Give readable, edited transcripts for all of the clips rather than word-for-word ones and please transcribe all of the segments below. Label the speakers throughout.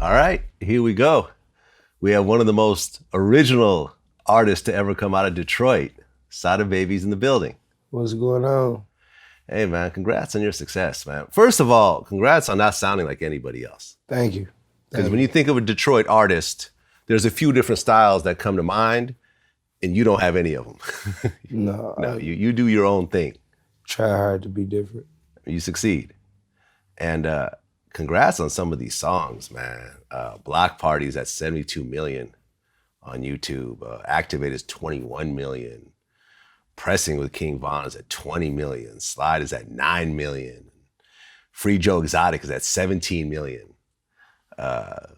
Speaker 1: All right, here we go. We have one of the most original artists to ever come out of Detroit. Sada Baby's in the building.
Speaker 2: What's going on?
Speaker 1: Hey, man, congrats on your success, man. First of all, congrats on not sounding like anybody else.
Speaker 2: Thank you.
Speaker 1: Because when you think of a Detroit artist, there's a few different styles that come to mind, and you don't have any of them.
Speaker 2: No,
Speaker 1: you do your own thing.
Speaker 2: Try hard to be different.
Speaker 1: You succeed. And congrats on some of these songs, man. Block Party's at 72 million on YouTube. Activate is 21 million. Pressing with King Von is at 20 million. Slide is at 9 million. Free Joe Exotic is at 17 million.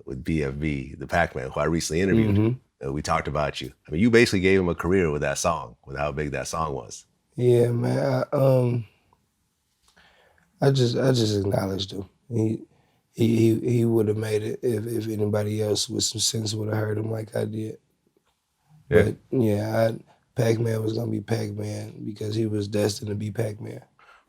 Speaker 1: With BFB, the Pac-Man, who I recently interviewed.
Speaker 2: Mm-hmm.
Speaker 1: We talked about you. I mean, you basically gave him a career with that song, with how big that song was.
Speaker 2: Yeah, man. I just acknowledged him. He would have made it if anybody else with some sense would have heard him like I did.
Speaker 1: Yeah.
Speaker 2: But yeah, Pac-Man was gonna be Pac-Man because he was destined to be Pac-Man.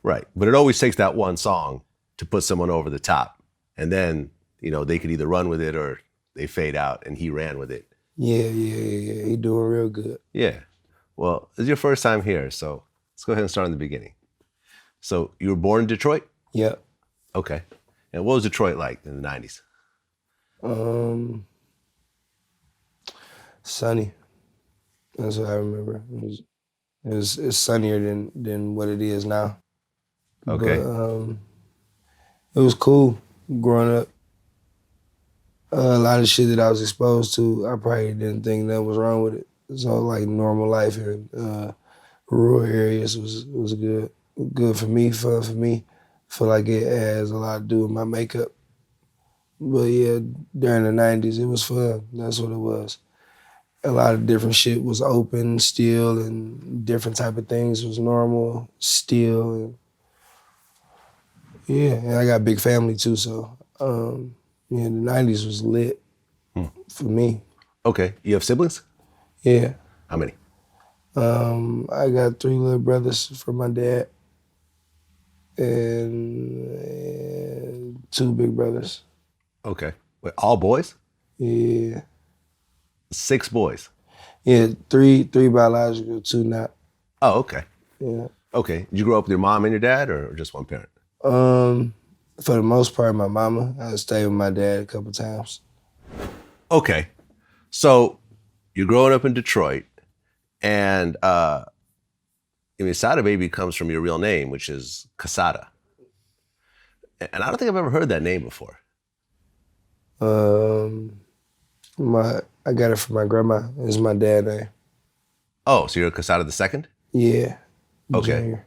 Speaker 1: Right, but it always takes that one song to put someone over the top, and then they could either run with it or they fade out, and he ran with it.
Speaker 2: Yeah. He doing real good.
Speaker 1: Yeah. Well, it's your first time here, so let's go ahead and start in the beginning. So you were born in Detroit?
Speaker 2: Yep.
Speaker 1: Okay. And what was Detroit like in the 90s?
Speaker 2: Sunny. That's what I remember. It's sunnier than what it is now.
Speaker 1: Okay.
Speaker 2: But, it was cool growing up. A lot of shit that I was exposed to, I probably didn't think that was wrong with it. So like normal life in rural areas was good for me, fun for me. Feel like it has a lot to do with my makeup. But yeah, during the 90s, it was fun. That's what it was. A lot of different shit was open still, and different type of things was normal still. And yeah, and I got a big family too, so the 90s was lit for me.
Speaker 1: Okay. You have siblings?
Speaker 2: Yeah.
Speaker 1: How many?
Speaker 2: I got 3 little brothers from my dad and 2 big brothers.
Speaker 1: Okay. Wait, all boys?
Speaker 2: Yeah.
Speaker 1: 6 boys?
Speaker 2: Yeah, 3 biological, 2 not.
Speaker 1: Oh, okay.
Speaker 2: Yeah.
Speaker 1: Okay. Did you grow up with your mom and your dad or just one parent?
Speaker 2: For the most part, my mama. I stayed with my dad a couple times.
Speaker 1: Okay. So you're growing up in Detroit, and Sada Baby comes from your real name, which is Casada. And I don't think I've ever heard that name before.
Speaker 2: I got it from my grandma. It's my dad's name.
Speaker 1: Oh, so you're Casada the second?
Speaker 2: Yeah.
Speaker 1: Okay.
Speaker 2: Junior.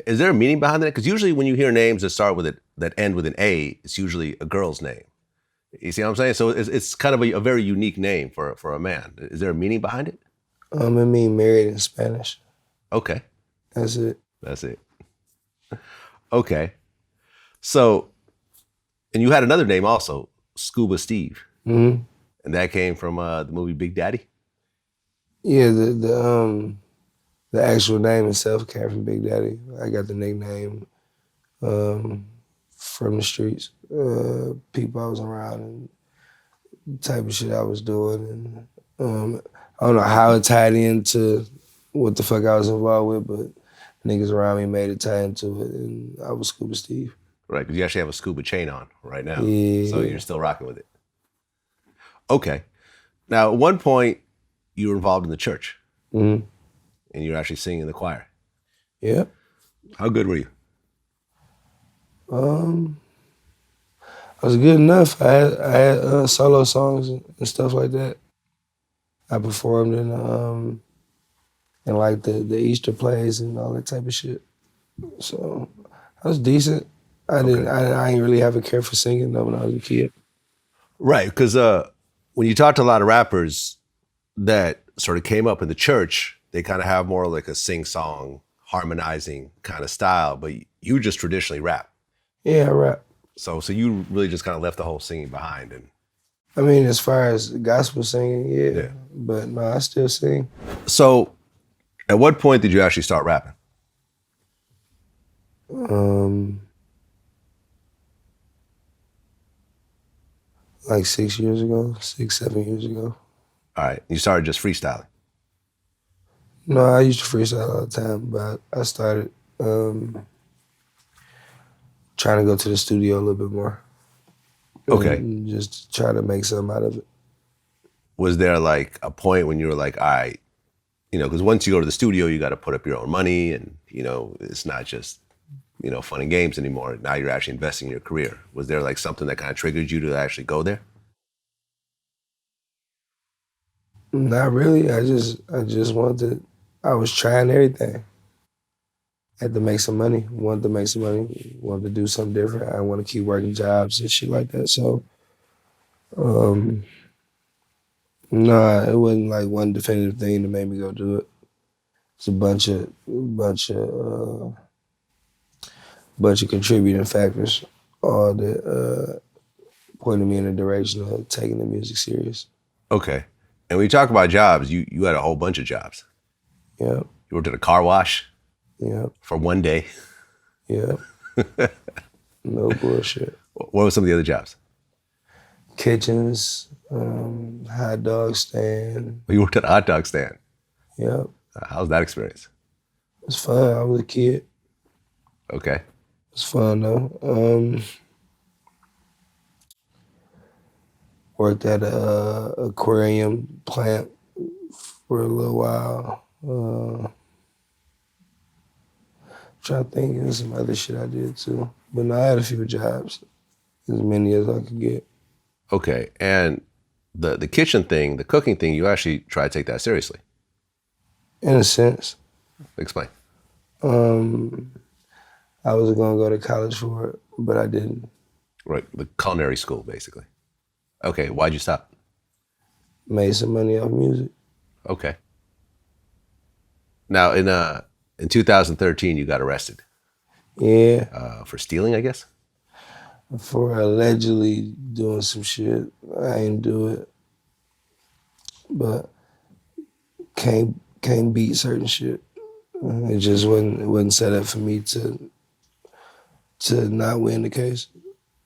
Speaker 1: Is there a meaning behind that? Because usually when you hear names that start with that end with an A, it's usually a girl's name. You see what I'm saying? So it's kind of a very unique name for a man. Is there a meaning behind it?
Speaker 2: It mean married in Spanish.
Speaker 1: Okay.
Speaker 2: That's it.
Speaker 1: That's it. Okay. So, and you had another name also, Scuba Steve.
Speaker 2: Mm-hmm.
Speaker 1: And that came from the movie Big Daddy?
Speaker 2: Yeah, the actual name itself came from Big Daddy. I got the nickname from the streets. People I was around and the type of shit I was doing. And I don't know how it tied into what the fuck I was involved with, but niggas around me made it tie into it, and I was Scuba Steve.
Speaker 1: Right, because you actually have a scuba chain on right now.
Speaker 2: Yeah.
Speaker 1: So you're still rocking with it. Okay. Now, at one point, you were involved in the church.
Speaker 2: Mm-hmm.
Speaker 1: And you were actually singing in the choir.
Speaker 2: Yep.
Speaker 1: How good were you?
Speaker 2: I was good enough. I had solo songs and stuff like that. I performed in like the Easter plays and all that type of shit. So I was decent. I didn't really have a care for singing though when I was a kid.
Speaker 1: Right, because when you talk to a lot of rappers that sort of came up in the church, they kind of have more like a sing-song, harmonizing kind of style, but you just traditionally rap.
Speaker 2: Yeah, I rap.
Speaker 1: So you really just kind of left the whole singing behind. And
Speaker 2: I mean, as far as gospel singing, yeah. But no, I still sing.
Speaker 1: So at what point did you actually start rapping?
Speaker 2: Like 6 years ago, 6, 7 years ago.
Speaker 1: All right. You started just freestyling.
Speaker 2: No, I used to freestyle all the time, but I started trying to go to the studio a little bit more.
Speaker 1: Okay.
Speaker 2: And just try to make something out of it.
Speaker 1: Was there like a point when you were like, all right, you know, because once you go to the studio, you got to put up your own money and, you know, it's not just, you know, fun and games anymore. Now you're actually investing in your career. Was there like something that kind of triggered you to actually go there?
Speaker 2: Not really. I just wanted. I was trying everything. Had to make some money. Wanted to make some money. Wanted to do something different. I want to keep working jobs and shit like that. So, nah, it wasn't like one definitive thing that made me go do it. It's a bunch of contributing factors, all that pointed me in the direction of taking the music serious.
Speaker 1: Okay. And when you talk about jobs, you had a whole bunch of jobs.
Speaker 2: Yep.
Speaker 1: You worked at a car wash.
Speaker 2: Yep.
Speaker 1: For one day.
Speaker 2: Yep. No bullshit.
Speaker 1: What were some of the other jobs?
Speaker 2: Kitchens, hot dog stand.
Speaker 1: You worked at a hot dog stand.
Speaker 2: Yep.
Speaker 1: How was that experience?
Speaker 2: It was fun. I was a kid.
Speaker 1: Okay.
Speaker 2: It was fun though. Worked at a aquarium plant for a little while. Trying to think of some other shit I did too. But no, I had a few jobs, as many as I could get.
Speaker 1: Okay. And the kitchen thing, the cooking thing, you actually try to take that seriously.
Speaker 2: In a sense.
Speaker 1: Explain.
Speaker 2: I was gonna go to college for it, but I didn't.
Speaker 1: Right. The culinary school, basically. Okay. Why'd you stop?
Speaker 2: Made some money off music.
Speaker 1: Okay. Now, in 2013, you got arrested.
Speaker 2: Yeah.
Speaker 1: For stealing, I guess?
Speaker 2: For allegedly doing some shit. I ain't do it. But can't beat certain shit. It just wasn't set up for me to not win the case.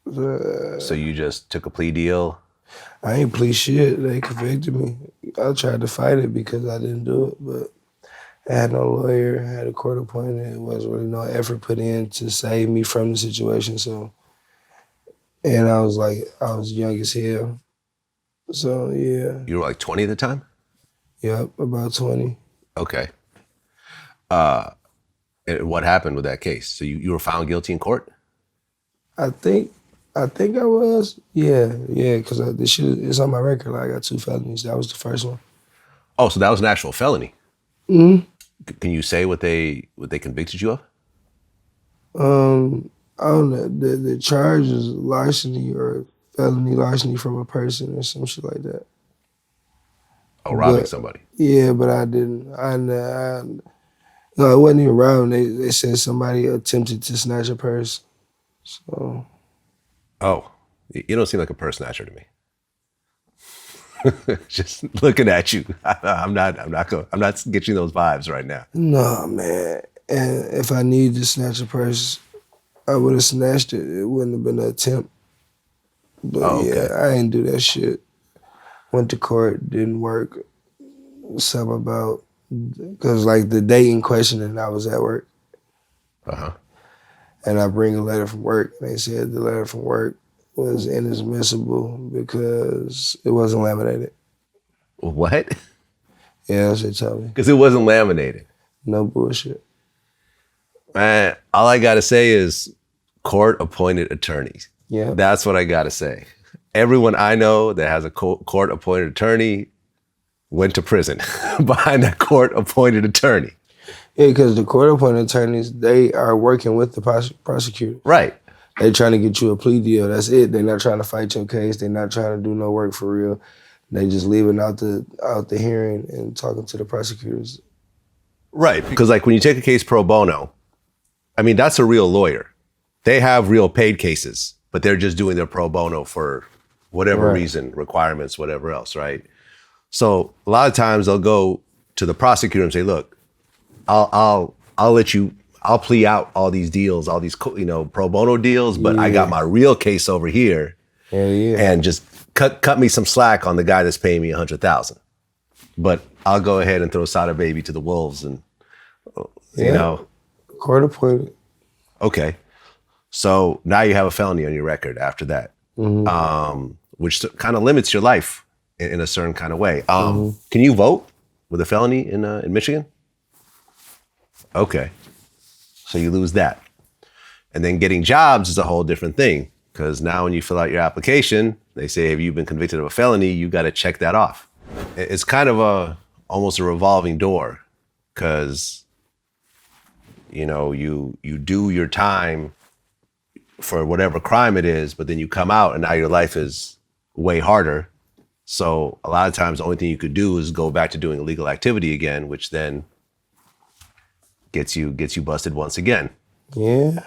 Speaker 1: So you just took a plea deal?
Speaker 2: I ain't plea shit. They convicted me. I tried to fight it because I didn't do it, but I had no lawyer, I had a court appointed. It wasn't really no effort put in to save me from the situation. So, and I was young as hell. So, yeah.
Speaker 1: You were like 20 at the time?
Speaker 2: Yep, about 20.
Speaker 1: Okay. And what happened with that case? So you were found guilty in court?
Speaker 2: I think I was. Yeah, because this shit is on my record. Like, I got 2 felonies. That was the first one.
Speaker 1: Oh, so that was an actual felony?
Speaker 2: Mm-hmm.
Speaker 1: Can you say what they convicted you of?
Speaker 2: I don't know. The charge is larceny or felony larceny from a person or some shit like that.
Speaker 1: Oh, robbing somebody.
Speaker 2: Yeah, but I didn't. No, it wasn't even robbing. They said somebody attempted to snatch a purse. So.
Speaker 1: Oh, you don't seem like a purse snatcher to me. Just looking at you, I'm not getting those vibes right now.
Speaker 2: No, man. And if I needed to snatch a purse, I would have snatched it. It wouldn't have been an attempt. But yeah, I ain't do that shit. Went to court, didn't work. Something about, because like the day in question and I was at work.
Speaker 1: Uh-huh.
Speaker 2: And I bring a letter from work. And they said the letter from work was inadmissible because it wasn't laminated.
Speaker 1: What?
Speaker 2: Yeah, that's what they told me.
Speaker 1: Because it wasn't laminated.
Speaker 2: No bullshit.
Speaker 1: Man, all I gotta say is court-appointed attorneys.
Speaker 2: Yeah.
Speaker 1: That's what I gotta say. Everyone I know that has a court-appointed attorney went to prison behind that court-appointed attorney.
Speaker 2: Yeah, because the court-appointed attorneys, they are working with the prosecutor.
Speaker 1: Right.
Speaker 2: They're trying to get you a plea deal. That's it. They're not trying to fight your case. They're not trying to do no work for real. They just leaving out the hearing and talking to the prosecutors.
Speaker 1: Right, because like when you take a case pro bono, I mean, that's a real lawyer. They have real paid cases, but they're just doing their pro bono for whatever reason, requirements, whatever else, right? So a lot of times they'll go to the prosecutor and say, look, I'll plea out all these deals, all these, pro bono deals, but I got my real case over here.
Speaker 2: Hell yeah.
Speaker 1: And just cut me some slack on the guy that's paying me $100,000. But I'll go ahead and throw Sada Baby to the wolves, and you know.
Speaker 2: Court appointed.
Speaker 1: Okay, so now you have a felony on your record after that, which kind of limits your life in a certain kind of way. Can you vote with a felony in Michigan? Okay, so you lose that. And then getting jobs is a whole different thing, because now when you fill out your application, they say, have you been convicted of a felony? You got to check that off. It's kind of almost a revolving door, because you know, you do your time for whatever crime it is, but then you come out and now your life is way harder. So a lot of times the only thing you could do is go back to doing illegal activity again, which then gets you busted once again.
Speaker 2: Yeah.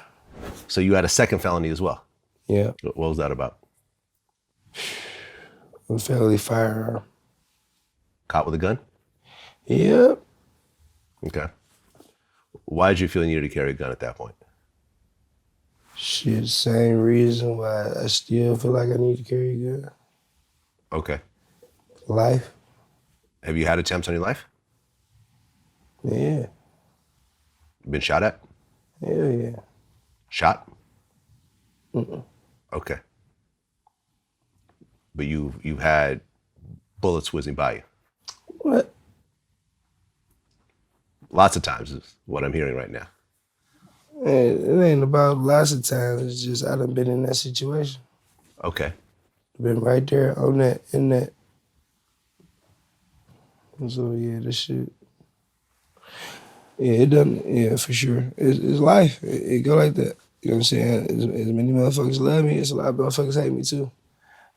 Speaker 1: So you had a second felony as well.
Speaker 2: Yeah.
Speaker 1: What was that about?
Speaker 2: A felony firearm.
Speaker 1: Caught with a gun?
Speaker 2: Yep.
Speaker 1: Okay. Why did you feel you needed to carry a gun at that point?
Speaker 2: Shit, same reason why I still feel like I need to carry a gun.
Speaker 1: Okay.
Speaker 2: Life.
Speaker 1: Have you had attempts on your life?
Speaker 2: Yeah.
Speaker 1: Been shot at?
Speaker 2: Hell yeah.
Speaker 1: Shot? Okay. But you've had bullets whizzing by you?
Speaker 2: What?
Speaker 1: Lots of times is what I'm hearing right now.
Speaker 2: It ain't about lots of times. It's just I done been in that situation.
Speaker 1: Okay.
Speaker 2: Been right there on that, in that. And so yeah, this shit. Yeah, it doesn't. Yeah, for sure. It's life. It go like that. You know what I'm saying? As many motherfuckers love me, it's a lot of motherfuckers hate me too.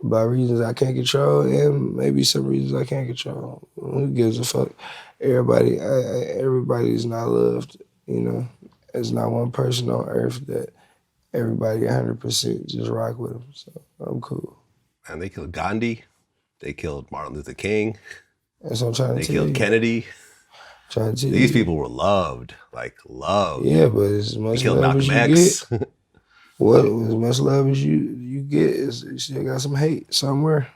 Speaker 2: By reasons I can't control, and maybe some reasons I can't control. Who gives a fuck? Everybody is not loved, you know. There's not one person on earth that everybody 100% just rock with them, so I'm cool.
Speaker 1: And they killed Gandhi. They killed Martin Luther King.
Speaker 2: That's what I'm trying to tell you.
Speaker 1: They killed Kennedy.
Speaker 2: Trying to tell
Speaker 1: These people were loved, like loved.
Speaker 2: Yeah, but as much love as you get, what as much love as you get is you still got some hate somewhere.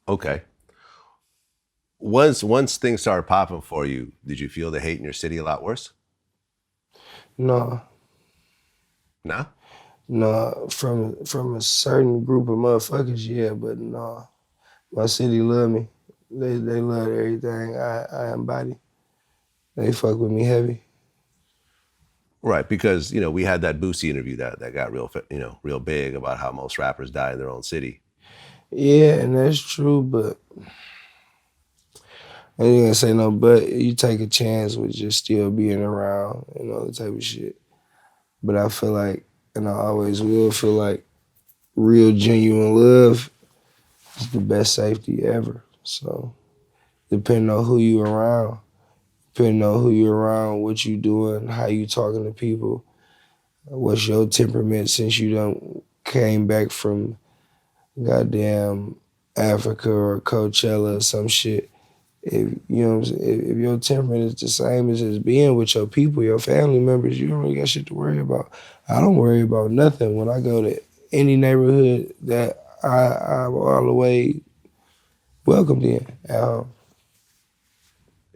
Speaker 1: Okay. Once things started popping for you, did you feel the hate in your city a lot worse?
Speaker 2: No.
Speaker 1: No?
Speaker 2: No, from a certain group of motherfuckers, yeah, but no. My city love me. They love everything I embody. They fuck with me heavy.
Speaker 1: Right, because you know we had that Boosie interview that got real big about how most rappers die in their own city.
Speaker 2: Yeah, and that's true, but I ain't gonna say no but. You take a chance with just still being around and all that type of shit. But I feel like, and I always will feel like, real genuine love is the best safety ever. So, depending on who you around, what you doing, how you talking to people, what's your temperament since you done came back from goddamn Africa or Coachella or some shit. If you know what I'm saying, if your temperament is the same as being with your people, your family members, you don't really got shit to worry about. I don't worry about nothing when I go to any neighborhood that I'm all the way welcomed in at home.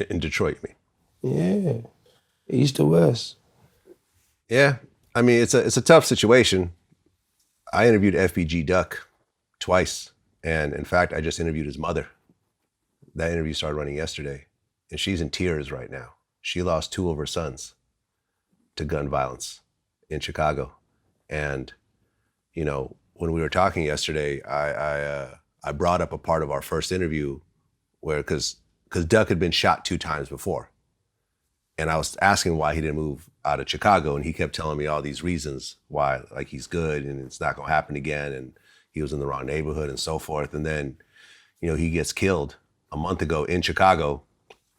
Speaker 1: In Detroit, you mean?
Speaker 2: Yeah, east to west.
Speaker 1: Yeah, I mean it's a tough situation. I interviewed FBG Dugg twice, and in fact, I just interviewed his mother. That interview started running yesterday, and she's in tears right now. She lost 2 of her sons to gun violence in Chicago, and you know when we were talking yesterday, I brought up a part of our first interview where because Dugg had been shot 2 times before, and I was asking why he didn't move out of Chicago, and he kept telling me all these reasons why, like he's good and it's not gonna happen again, and he was in the wrong neighborhood and so forth, and then you know he gets killed a month ago in Chicago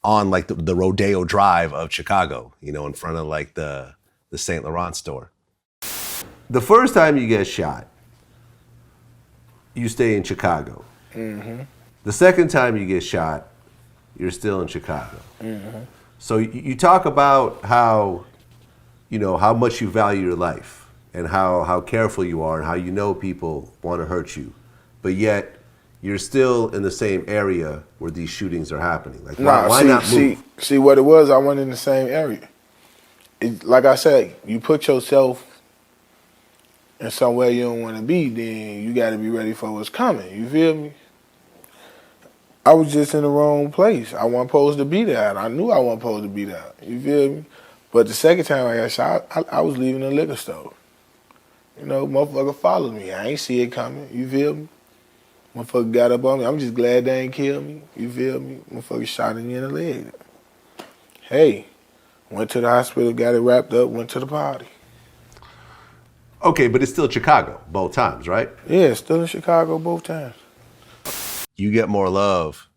Speaker 1: on like the Rodeo Drive of Chicago, you know, in front of like the St. Laurent store. The first time you get shot, you stay in Chicago. Mm-hmm. The second time you get shot, you're still in Chicago. Mm-hmm. So you talk about how, you know, how much you value your life and how careful you are and how you know people want to hurt you. but yet you're still in the same area where these shootings are happening. Like,
Speaker 3: Nah,
Speaker 1: why not move?
Speaker 3: See what it was? I went in the same area. Like I said, you put yourself in somewhere you don't want to be, then you got to be ready for what's coming. You feel me? I was just in the wrong place. I wasn't supposed to be there. I knew I wasn't supposed to be there. You feel me? But the second time I got shot, I was leaving the liquor store. You know, motherfucker followed me. I ain't see it coming. You feel me? Motherfucker got up on me. I'm just glad they ain't killed me. You feel me? Motherfucker shot me in the leg. Hey, went to the hospital, got it wrapped up, went to the party.
Speaker 1: Okay, but it's still Chicago both times, right?
Speaker 3: Yeah, still in Chicago both times.
Speaker 1: You get more love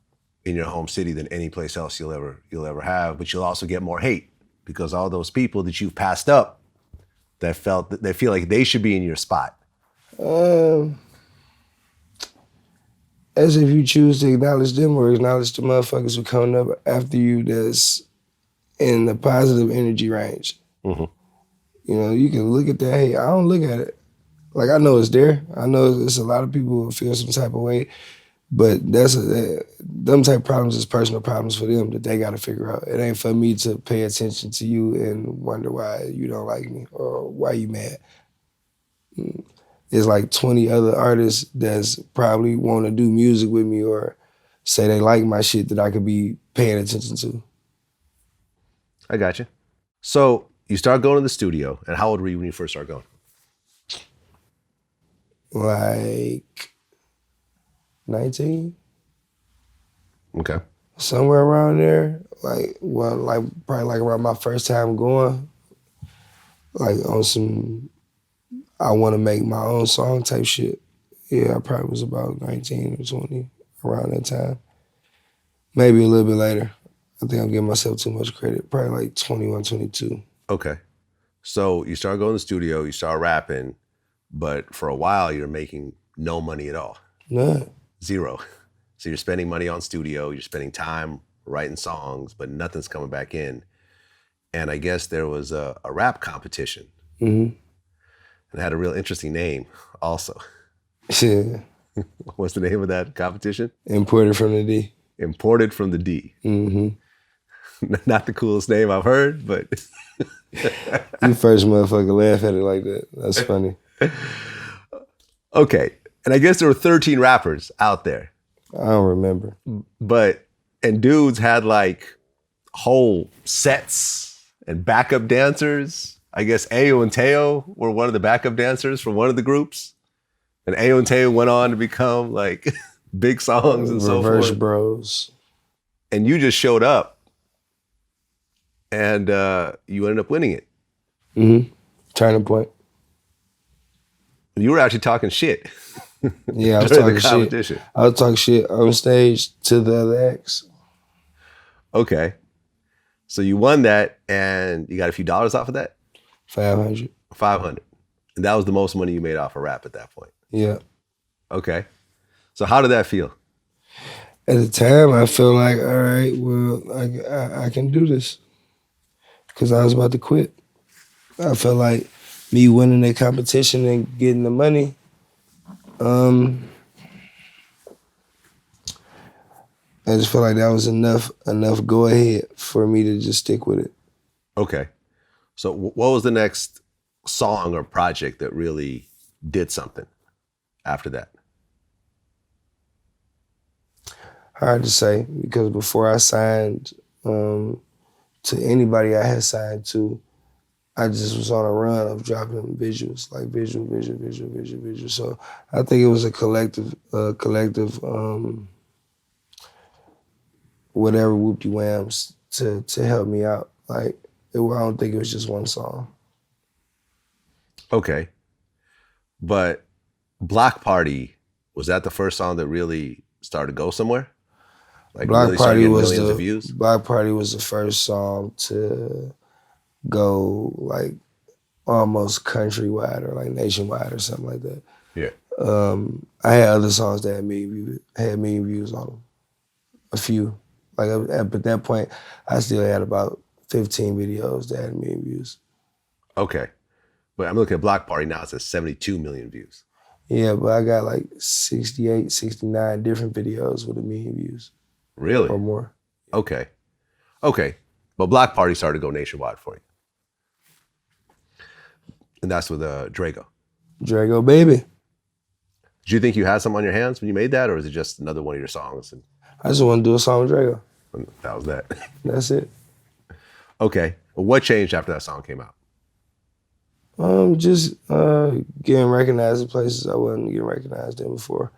Speaker 1: in your home city than any place else you'll ever have, but you'll also get more hate because all those people that you've passed up that they feel like they should be in your spot.
Speaker 2: As if you choose to acknowledge them or acknowledge the motherfuckers who coming up after you that's in the positive energy range.
Speaker 1: Mm-hmm.
Speaker 2: You know, you can look at that. Hey, I don't look at it. Like, I know it's there. I know there's a lot of people who feel some type of way, but them type of problems is personal problems for them that they got to figure out. It ain't for me to pay attention to you and wonder why you don't like me or why you mad. There's like 20 other artists that's probably want to do music with me or say they like my shit that I could be paying attention to.
Speaker 1: I got you. So you start going to the studio, and how old were you when you first started going?
Speaker 2: Like 19.
Speaker 1: Okay.
Speaker 2: Somewhere around there. Probably like around my first time going, like on some I want to make my own song type shit. Yeah, I probably was about 19 or 20 around that time. Maybe a little bit later. I think I'm giving myself too much credit. Probably like 21, 22.
Speaker 1: Okay. So you start going to the studio, you start rapping, but for a while you're making no money at all.
Speaker 2: None.
Speaker 1: Zero. So you're spending money on studio, you're spending time writing songs, but nothing's coming back in. And I guess there was a rap competition.
Speaker 2: Mm-hmm.
Speaker 1: And it had a real interesting name also.
Speaker 2: Yeah.
Speaker 1: What's the name of that competition?
Speaker 2: Imported from the D.
Speaker 1: Imported from the D.
Speaker 2: Mm-hmm.
Speaker 1: Not the coolest name I've heard, but...
Speaker 2: You first motherfucker laugh at it like that. That's funny.
Speaker 1: Okay. And I guess there were 13 rappers out there.
Speaker 2: I don't remember.
Speaker 1: And dudes had like whole sets and backup dancers. I guess Ayo and Teo were one of the backup dancers from one of the groups. And Ayo and Teo went on to become like big songs and so forth.
Speaker 2: Reverse Bros.
Speaker 1: And you just showed up and you ended up winning it.
Speaker 2: Mm-hmm. Turning point.
Speaker 1: You were actually talking shit.
Speaker 2: Yeah, I was
Speaker 1: during the
Speaker 2: talking
Speaker 1: competition.
Speaker 2: shit. I was talking shit on stage to the other acts.
Speaker 1: Okay. So you won that and you got a few dollars off of that?
Speaker 2: 500.
Speaker 1: 500. And that was the most money you made off of rap at that point?
Speaker 2: Yeah.
Speaker 1: Okay. So how did that feel?
Speaker 2: At the time, I felt like, all right, well, I can do this. Because I was about to quit. I felt like me winning that competition and getting the money, I just felt like that was enough go ahead for me to just stick with it.
Speaker 1: Okay. So what was the next song or project that really did something after that?
Speaker 2: Hard to say, because before I signed to anybody I had signed to, I just was on a run of dropping visuals, like visual. So I think it was a collective, whatever whoop-de-whams to help me out. Like, I don't think it was just one song.
Speaker 1: Okay. But Block Party, was that the first song that really started to go somewhere? Like
Speaker 2: Block
Speaker 1: really
Speaker 2: Party was
Speaker 1: millions of views?
Speaker 2: Block Party was the first song to go like almost countrywide or like nationwide or something like that.
Speaker 1: Yeah.
Speaker 2: I had other songs that had million views on them. A few. Like at that point, I still had about 15 videos that had 1 million views.
Speaker 1: Okay. But I'm looking at Block Party now, it says 72 million views.
Speaker 2: Yeah, but I got like 68, 69 different videos with 1 million views
Speaker 1: Really?
Speaker 2: or more.
Speaker 1: Okay. But Block Party started to go nationwide for you. And that's with Drago.
Speaker 2: Drago Baby.
Speaker 1: Did you think you had something on your hands when you made that, or is it just another one of your songs? And
Speaker 2: I just want to do a song with Drago.
Speaker 1: that was that.
Speaker 2: That's it.
Speaker 1: Okay. Well, what changed after that song came out?
Speaker 2: Just getting recognized in places I wasn't getting recognized in before,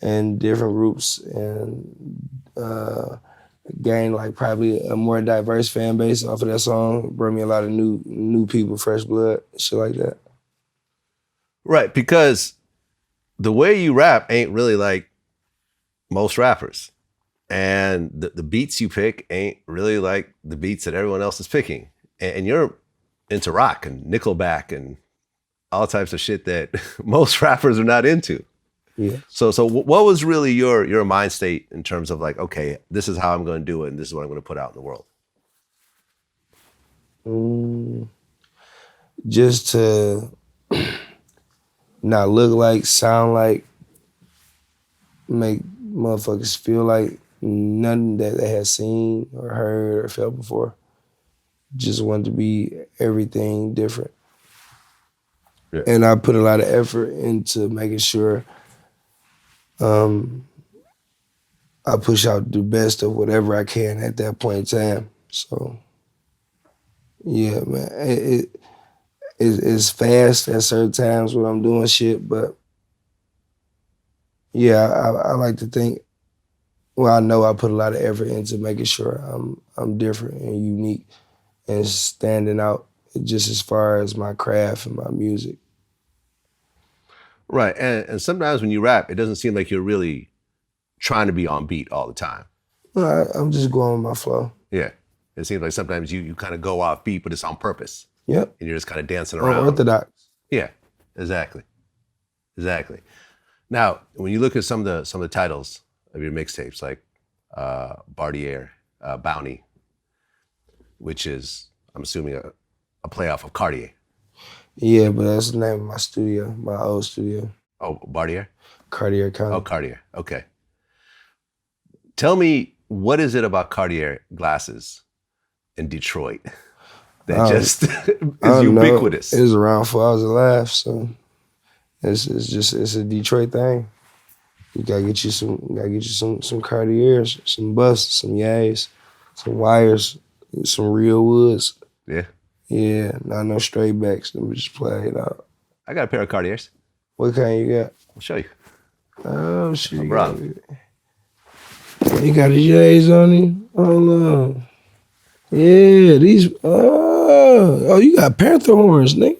Speaker 2: and different groups, and gained like probably a more diverse fan base off of that song. Brought me a lot of new people, fresh blood, shit like that.
Speaker 1: Right, because the way you rap ain't really like most rappers. And the beats you pick ain't really like the beats that everyone else is picking. And you're into rock and Nickelback and all types of shit that most rappers are not into.
Speaker 2: Yeah.
Speaker 1: So what was really your mind state in terms of like, okay, this is how I'm going to do it and this is what I'm going to put out in the world?
Speaker 2: Just to not look like, sound like, make motherfuckers feel like nothing that they had seen or heard or felt before. Just wanted to be everything different. Yeah. And I put a lot of effort into making sure I push out the best of whatever I can at that point in time. So, yeah, man, it's fast at certain times when I'm doing shit, but yeah, I like to think, well, I know I put a lot of effort into making sure I'm different and unique and standing out just as far as my craft and my music.
Speaker 1: Right, and sometimes when you rap, it doesn't seem like you're really trying to be on beat all the time.
Speaker 2: No, I'm just going with my flow.
Speaker 1: Yeah, it seems like sometimes you kind of go off beat, but it's on purpose.
Speaker 2: Yep.
Speaker 1: And you're just kind of dancing around.
Speaker 2: Unorthodox.
Speaker 1: Yeah, exactly. Now, when you look at some of the titles of your mixtapes, like Bartier, Bounty, which is, I'm assuming, a playoff of Cartier.
Speaker 2: Yeah, but that's the name of my studio, my old studio.
Speaker 1: Oh, Bartier?
Speaker 2: Cartier County.
Speaker 1: Oh, Cartier. Okay. Tell me, what is it about Cartier glasses in Detroit that just is ubiquitous?
Speaker 2: It was around 4 hours alive, so it's a Detroit thing. You gotta get you some Cartiers, some busts, some yays, some wires, some real woods.
Speaker 1: Yeah.
Speaker 2: Yeah, not no straight backs. Let me just play it out.
Speaker 1: I got a pair of Cartiers.
Speaker 2: What kind you got?
Speaker 1: I'll show you.
Speaker 2: Oh shit!
Speaker 1: No problem.
Speaker 2: You got the J's on you? Hold on. Yeah, these. Oh, you got Panther horns, nigga.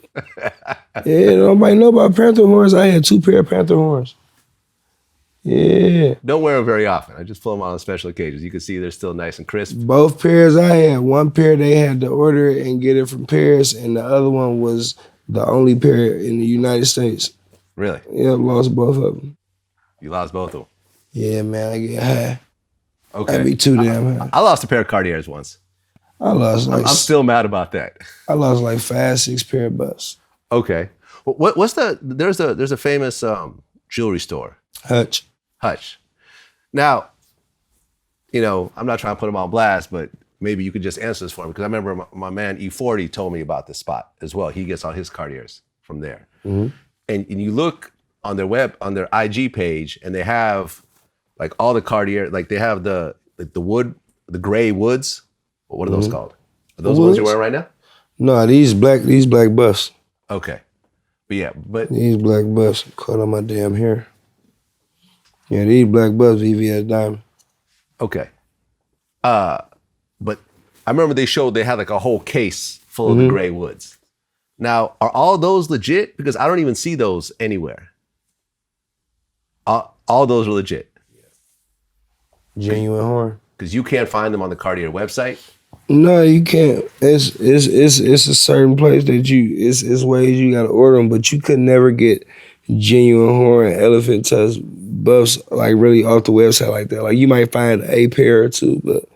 Speaker 2: Yeah, nobody know about Panther horns. I had 2 pair of Panther horns. Yeah.
Speaker 1: Don't wear them very often. I just pull them on special occasions. You can see they're still nice and crisp.
Speaker 2: Both pairs I had. One pair they had to order it and get it from Paris, and the other one was the only pair in the United States.
Speaker 1: Really?
Speaker 2: Yeah, lost both of them.
Speaker 1: You lost both of them?
Speaker 2: Yeah, man, I get high.
Speaker 1: Okay.
Speaker 2: I be too damn high.
Speaker 1: I lost a pair of Cartiers once.
Speaker 2: I'm
Speaker 1: still mad about that.
Speaker 2: I lost like 5, 6 pair of busts.
Speaker 1: Okay. What's there's a famous jewelry store.
Speaker 2: Hutch.
Speaker 1: Now, I'm not trying to put him on blast, but maybe you could just answer this for me, because I remember my man E40 told me about this spot as well. He gets all his Cartiers from there. Mm-hmm. And you look on their IG page, and they have like all the Cartier, like they have the wood, the gray woods. What are those called? Are those ones you're wearing right now?
Speaker 2: No, these black busts.
Speaker 1: Okay. But
Speaker 2: these black busts caught on my damn hair. Yeah, these black busts VVS diamond.
Speaker 1: Okay. But I remember they had like a whole case full of the gray woods. Now, are all those legit? Because I don't even see those anywhere. All those are legit.
Speaker 2: Genuine horn.
Speaker 1: Because you can't find them on the Cartier website.
Speaker 2: No, you can't. It's a certain place that it's ways you gotta order them, but you could never get genuine horn, elephant tusk buffs like really off the website like that. Like you might find a pair or two, but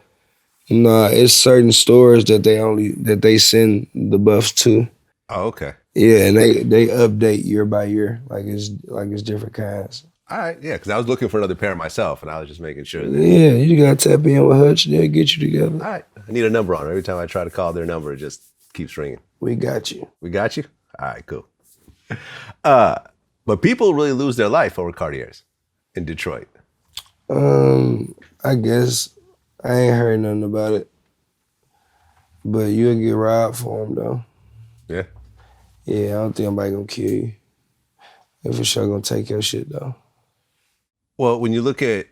Speaker 2: no, it's certain stores that they send the buffs to.
Speaker 1: Oh, okay.
Speaker 2: Yeah, and they update year by year, like it's different kinds.
Speaker 1: All right, yeah, because I was looking for another pair myself, and I was just making sure that.
Speaker 2: Yeah, you gotta tap in with Hutch. They'll get you together.
Speaker 1: All right, I need a number on it. Every time I try to call their number, it just keeps ringing.
Speaker 2: We got you.
Speaker 1: We got you? All right, cool. But people really lose their life over Cartiers in Detroit.
Speaker 2: I guess I ain't heard nothing about it, but you'll get robbed for them though.
Speaker 1: Yeah.
Speaker 2: Yeah, I don't think anybody gonna kill you. They for sure gonna take your shit though.
Speaker 1: Well, when you look at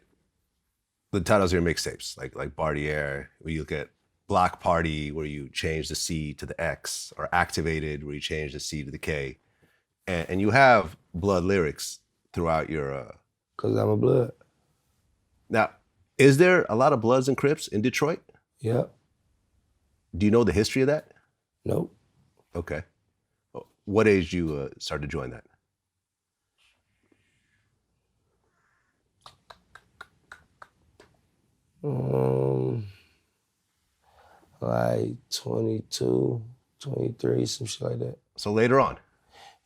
Speaker 1: the titles of your mixtapes, like Bartier, where you look at Block Party, where you change the C to the X, or Activated, where you change the C to the K, and you have blood lyrics throughout your.
Speaker 2: Cause I'm a blood.
Speaker 1: Now, is there a lot of Bloods and Crips in Detroit?
Speaker 2: Yep.
Speaker 1: Do you know the history of that?
Speaker 2: Nope.
Speaker 1: Okay. What age you start to join that?
Speaker 2: Like 22, 23, some shit like that.
Speaker 1: So later on.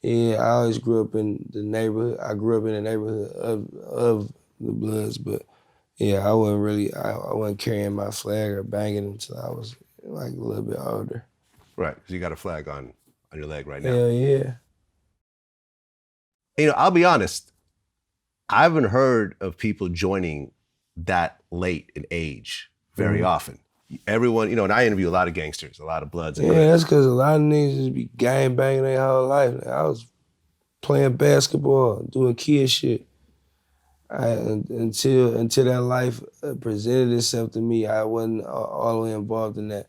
Speaker 2: Yeah, I always grew up in the neighborhood. I grew up in the neighborhood of the Bloods, but yeah, I wasn't carrying my flag or banging until I was like a little bit older.
Speaker 1: Right, because you got a flag on your leg right now.
Speaker 2: Hell yeah.
Speaker 1: You know, I'll be honest, I haven't heard of people joining that late in age very often. Everyone, you know, and I interview a lot of gangsters, a lot of Bloods. And
Speaker 2: yeah, that's because a lot of niggas just be gang banging their whole life. I was playing basketball, doing kid shit. Until that life presented itself to me, I wasn't all the way involved in that.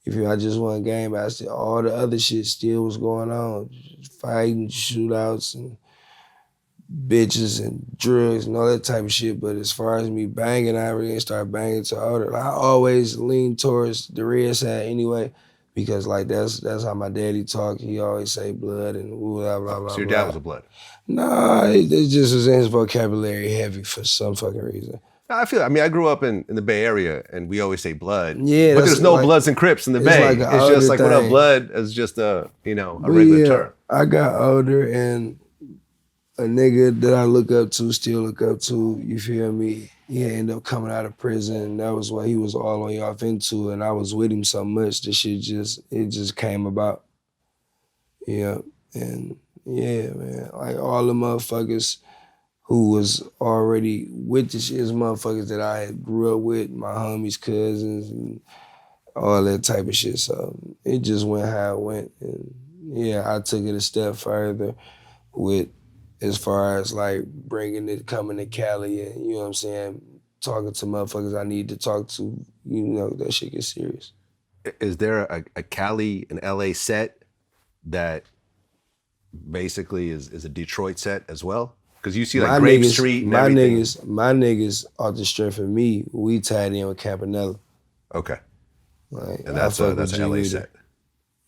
Speaker 2: I just won a game, all the other shit still was going on. Fighting, shootouts, and bitches and drugs and all that type of shit. But as far as me banging, I really didn't start banging till older. I always lean towards the red side anyway, because like that's how my daddy talked. He always say blood and blah, blah, blah,
Speaker 1: so your dad was a Blood?
Speaker 2: Nah, it just was in his vocabulary heavy for some fucking reason.
Speaker 1: I grew up in the Bay Area, and we always say Blood.
Speaker 2: Yeah,
Speaker 1: but there's no like, Bloods and Crips in the Bay.
Speaker 2: Like
Speaker 1: it's just like, what up, Blood? Is just a regular term.
Speaker 2: I got older, and a nigga that I look up to, still look up to, you feel me? He ended up coming out of prison, and that was what he was all the way off into, and I was with him so much, the shit just came about. Yeah, and yeah, man, like all the motherfuckers who was already with the shit is motherfuckers that I had grew up with, my homies, cousins, and all that type of shit. So it just went how it went. And yeah, I took it a step further with as far as like coming to Cali and, you know what I'm saying, talking to motherfuckers I need to talk to, you know, that shit gets serious.
Speaker 1: Is there a Cali and LA set that basically is a Detroit set as well? Because you see like Grape Street and everything.
Speaker 2: My niggas, off the strength of me, we tied in with Campanella.
Speaker 1: Okay.
Speaker 2: Like,
Speaker 1: and that's an LA set.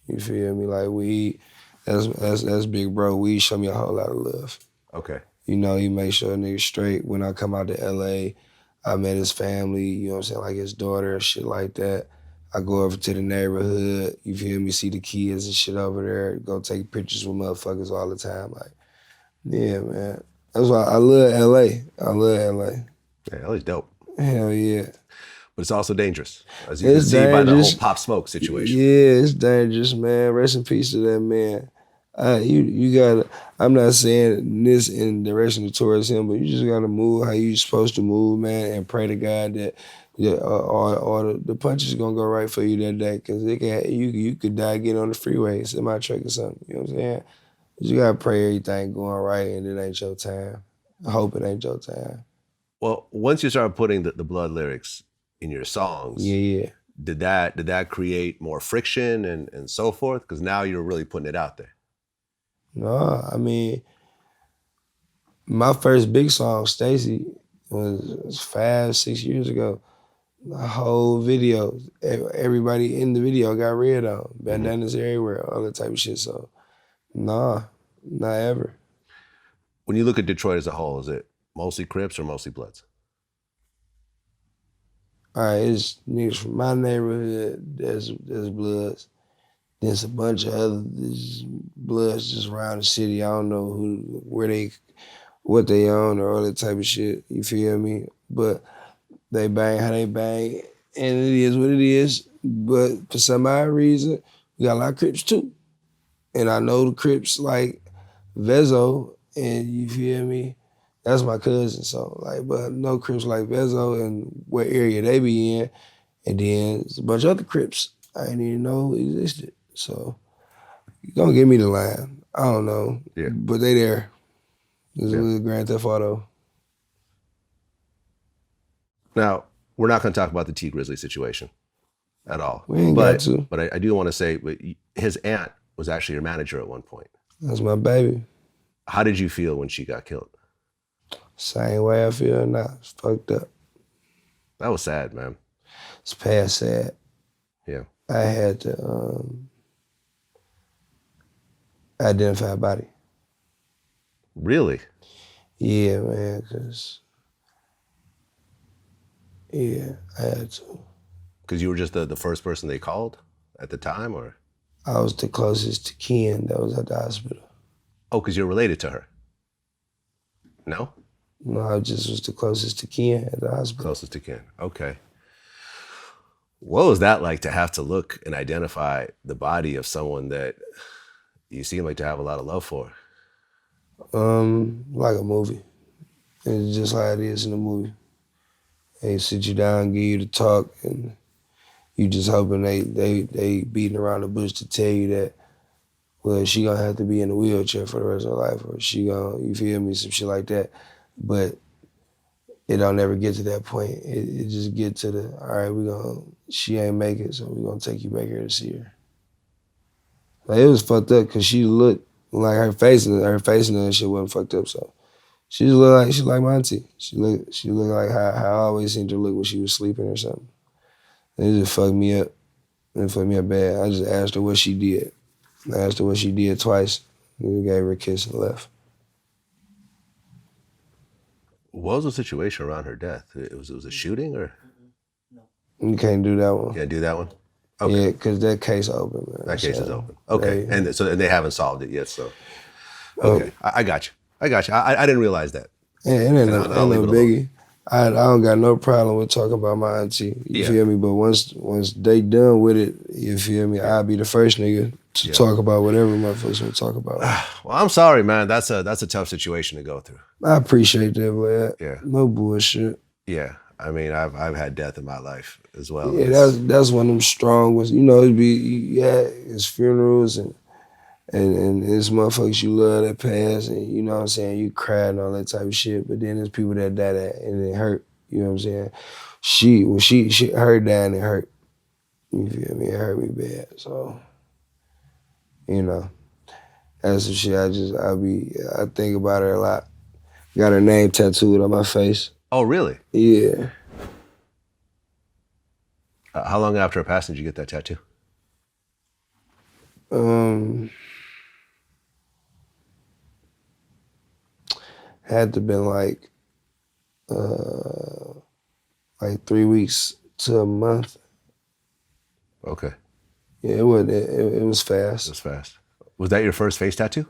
Speaker 2: You feel me? Like that's big bro. We show me a whole lot of love.
Speaker 1: Okay.
Speaker 2: You know, he make sure niggas straight. When I come out to LA, I met his family, you know what I'm saying, like his daughter and shit like that. I go over to the neighborhood, you feel me, see the kids and shit over there, go take pictures with motherfuckers all the time. Like, yeah, man. That's why I love LA. I love LA.
Speaker 1: Yeah, LA's dope.
Speaker 2: Hell yeah.
Speaker 1: But it's also dangerous, as you can see by the whole Pop Smoke situation.
Speaker 2: Yeah, it's dangerous, man. Rest in peace to that man. You gotta, I'm not saying this in direction towards him, but you just gotta move how you supposed to move, man, and pray to God that all the punches gonna go right for you that day, because you could die getting on the freeway, semi-truck or something, you know what I'm saying? You gotta pray everything going right and it ain't your time. I hope it ain't your time.
Speaker 1: Well, once you start putting the blood lyrics in your songs,
Speaker 2: yeah.
Speaker 1: Did that create more friction and so forth? Because now you're really putting it out there.
Speaker 2: No, I mean, my first big song, Stacy, was 5-6 years ago. The whole video, everybody in the video got red on, bandanas everywhere, all that type of shit. So, nah, not ever.
Speaker 1: When you look at Detroit as a whole, is it mostly Crips or mostly Bloods?
Speaker 2: All right, it's niggas from my neighborhood, there's Bloods. There's a bunch of other bloods just around the city. I don't know what they own or all that type of shit. You feel me? But they bang how they bang, and it is what it is. But for some odd reason, we got a lot of Crips too. And I know the Crips like Vezo, and you feel me? That's my cousin, so like, but no Crips like Vezo and what area they be in. And then there's a bunch of other Crips I didn't even know existed. So don't give me the line. I don't know.
Speaker 1: Yeah.
Speaker 2: But they there. There's a little Grand Theft Auto.
Speaker 1: Now, we're not going to talk about the Tee Grizzley situation at all.
Speaker 2: We ain't got to.
Speaker 1: But I do want to say his aunt was actually your manager at one point.
Speaker 2: That's my baby.
Speaker 1: How did you feel when she got killed?
Speaker 2: Same way I feel now. It's fucked up.
Speaker 1: That was sad, man.
Speaker 2: It's past sad.
Speaker 1: Yeah.
Speaker 2: I had to identify a body.
Speaker 1: Really?
Speaker 2: Yeah, man, because, yeah, I had to.
Speaker 1: Because you were just the first person they called at the time, or?
Speaker 2: I was the closest to kin that was at the hospital.
Speaker 1: Oh, because you're related to her? No?
Speaker 2: No, I just was the closest to kin at the hospital.
Speaker 1: Closest to kin, okay. What was that like to have to look and identify the body of someone that you seem like to have a lot of love for?
Speaker 2: Like a movie. It's just how it is in a movie. They sit you down, give you the talk, and you just hoping they beating around the bush to tell you that, well, she gonna have to be in a wheelchair for the rest of her life, or she gonna, you feel me, some shit like that. But it don't ever get to that point. It just get to the, all right, she ain't make it, so we gonna take you back here to see her. Like, it was fucked up because she looked like her face and that shit wasn't fucked up. So she like my auntie. She looked like how I always seemed to look when she was sleeping or something. And it just fucked me up. It fucked me up bad. I just asked her what she did. I asked her what she did twice. And we gave her a kiss and left.
Speaker 1: What was the situation around her death? It was a shooting, or?
Speaker 2: You can't do that one.
Speaker 1: Can't do that one? Okay.
Speaker 2: Yeah, because that case open, man.
Speaker 1: That case is open. Okay, and they haven't solved it yet, so. Okay, I got you. I didn't realize that.
Speaker 2: Yeah, it ain't no biggie. I don't got no problem with talking about my auntie, you feel me? But once they done with it, you feel me, I'll be the first nigga to talk about whatever motherfuckers want to talk about.
Speaker 1: Well, I'm sorry, man. That's a tough situation to go through.
Speaker 2: I appreciate that, Vlad.
Speaker 1: Yeah.
Speaker 2: No bullshit.
Speaker 1: Yeah. I mean, I've had death in my life as well.
Speaker 2: Yeah, that's one of them strong ones. You know, it's funerals and it's motherfuckers you love that pass, and you know what I'm saying, you cry and all that type of shit, but then there's people that die that and it hurt. You know what I'm saying? Her dying, it hurt. You feel me? It hurt me bad. So, you know, that's some shit I think about her a lot. Got her name tattooed on my face.
Speaker 1: Oh, really?
Speaker 2: Yeah.
Speaker 1: How long after her passing did you get that tattoo?
Speaker 2: Had to been like 3 weeks to a month.
Speaker 1: Okay.
Speaker 2: Yeah, it was fast.
Speaker 1: It was fast. Was that your first face tattoo?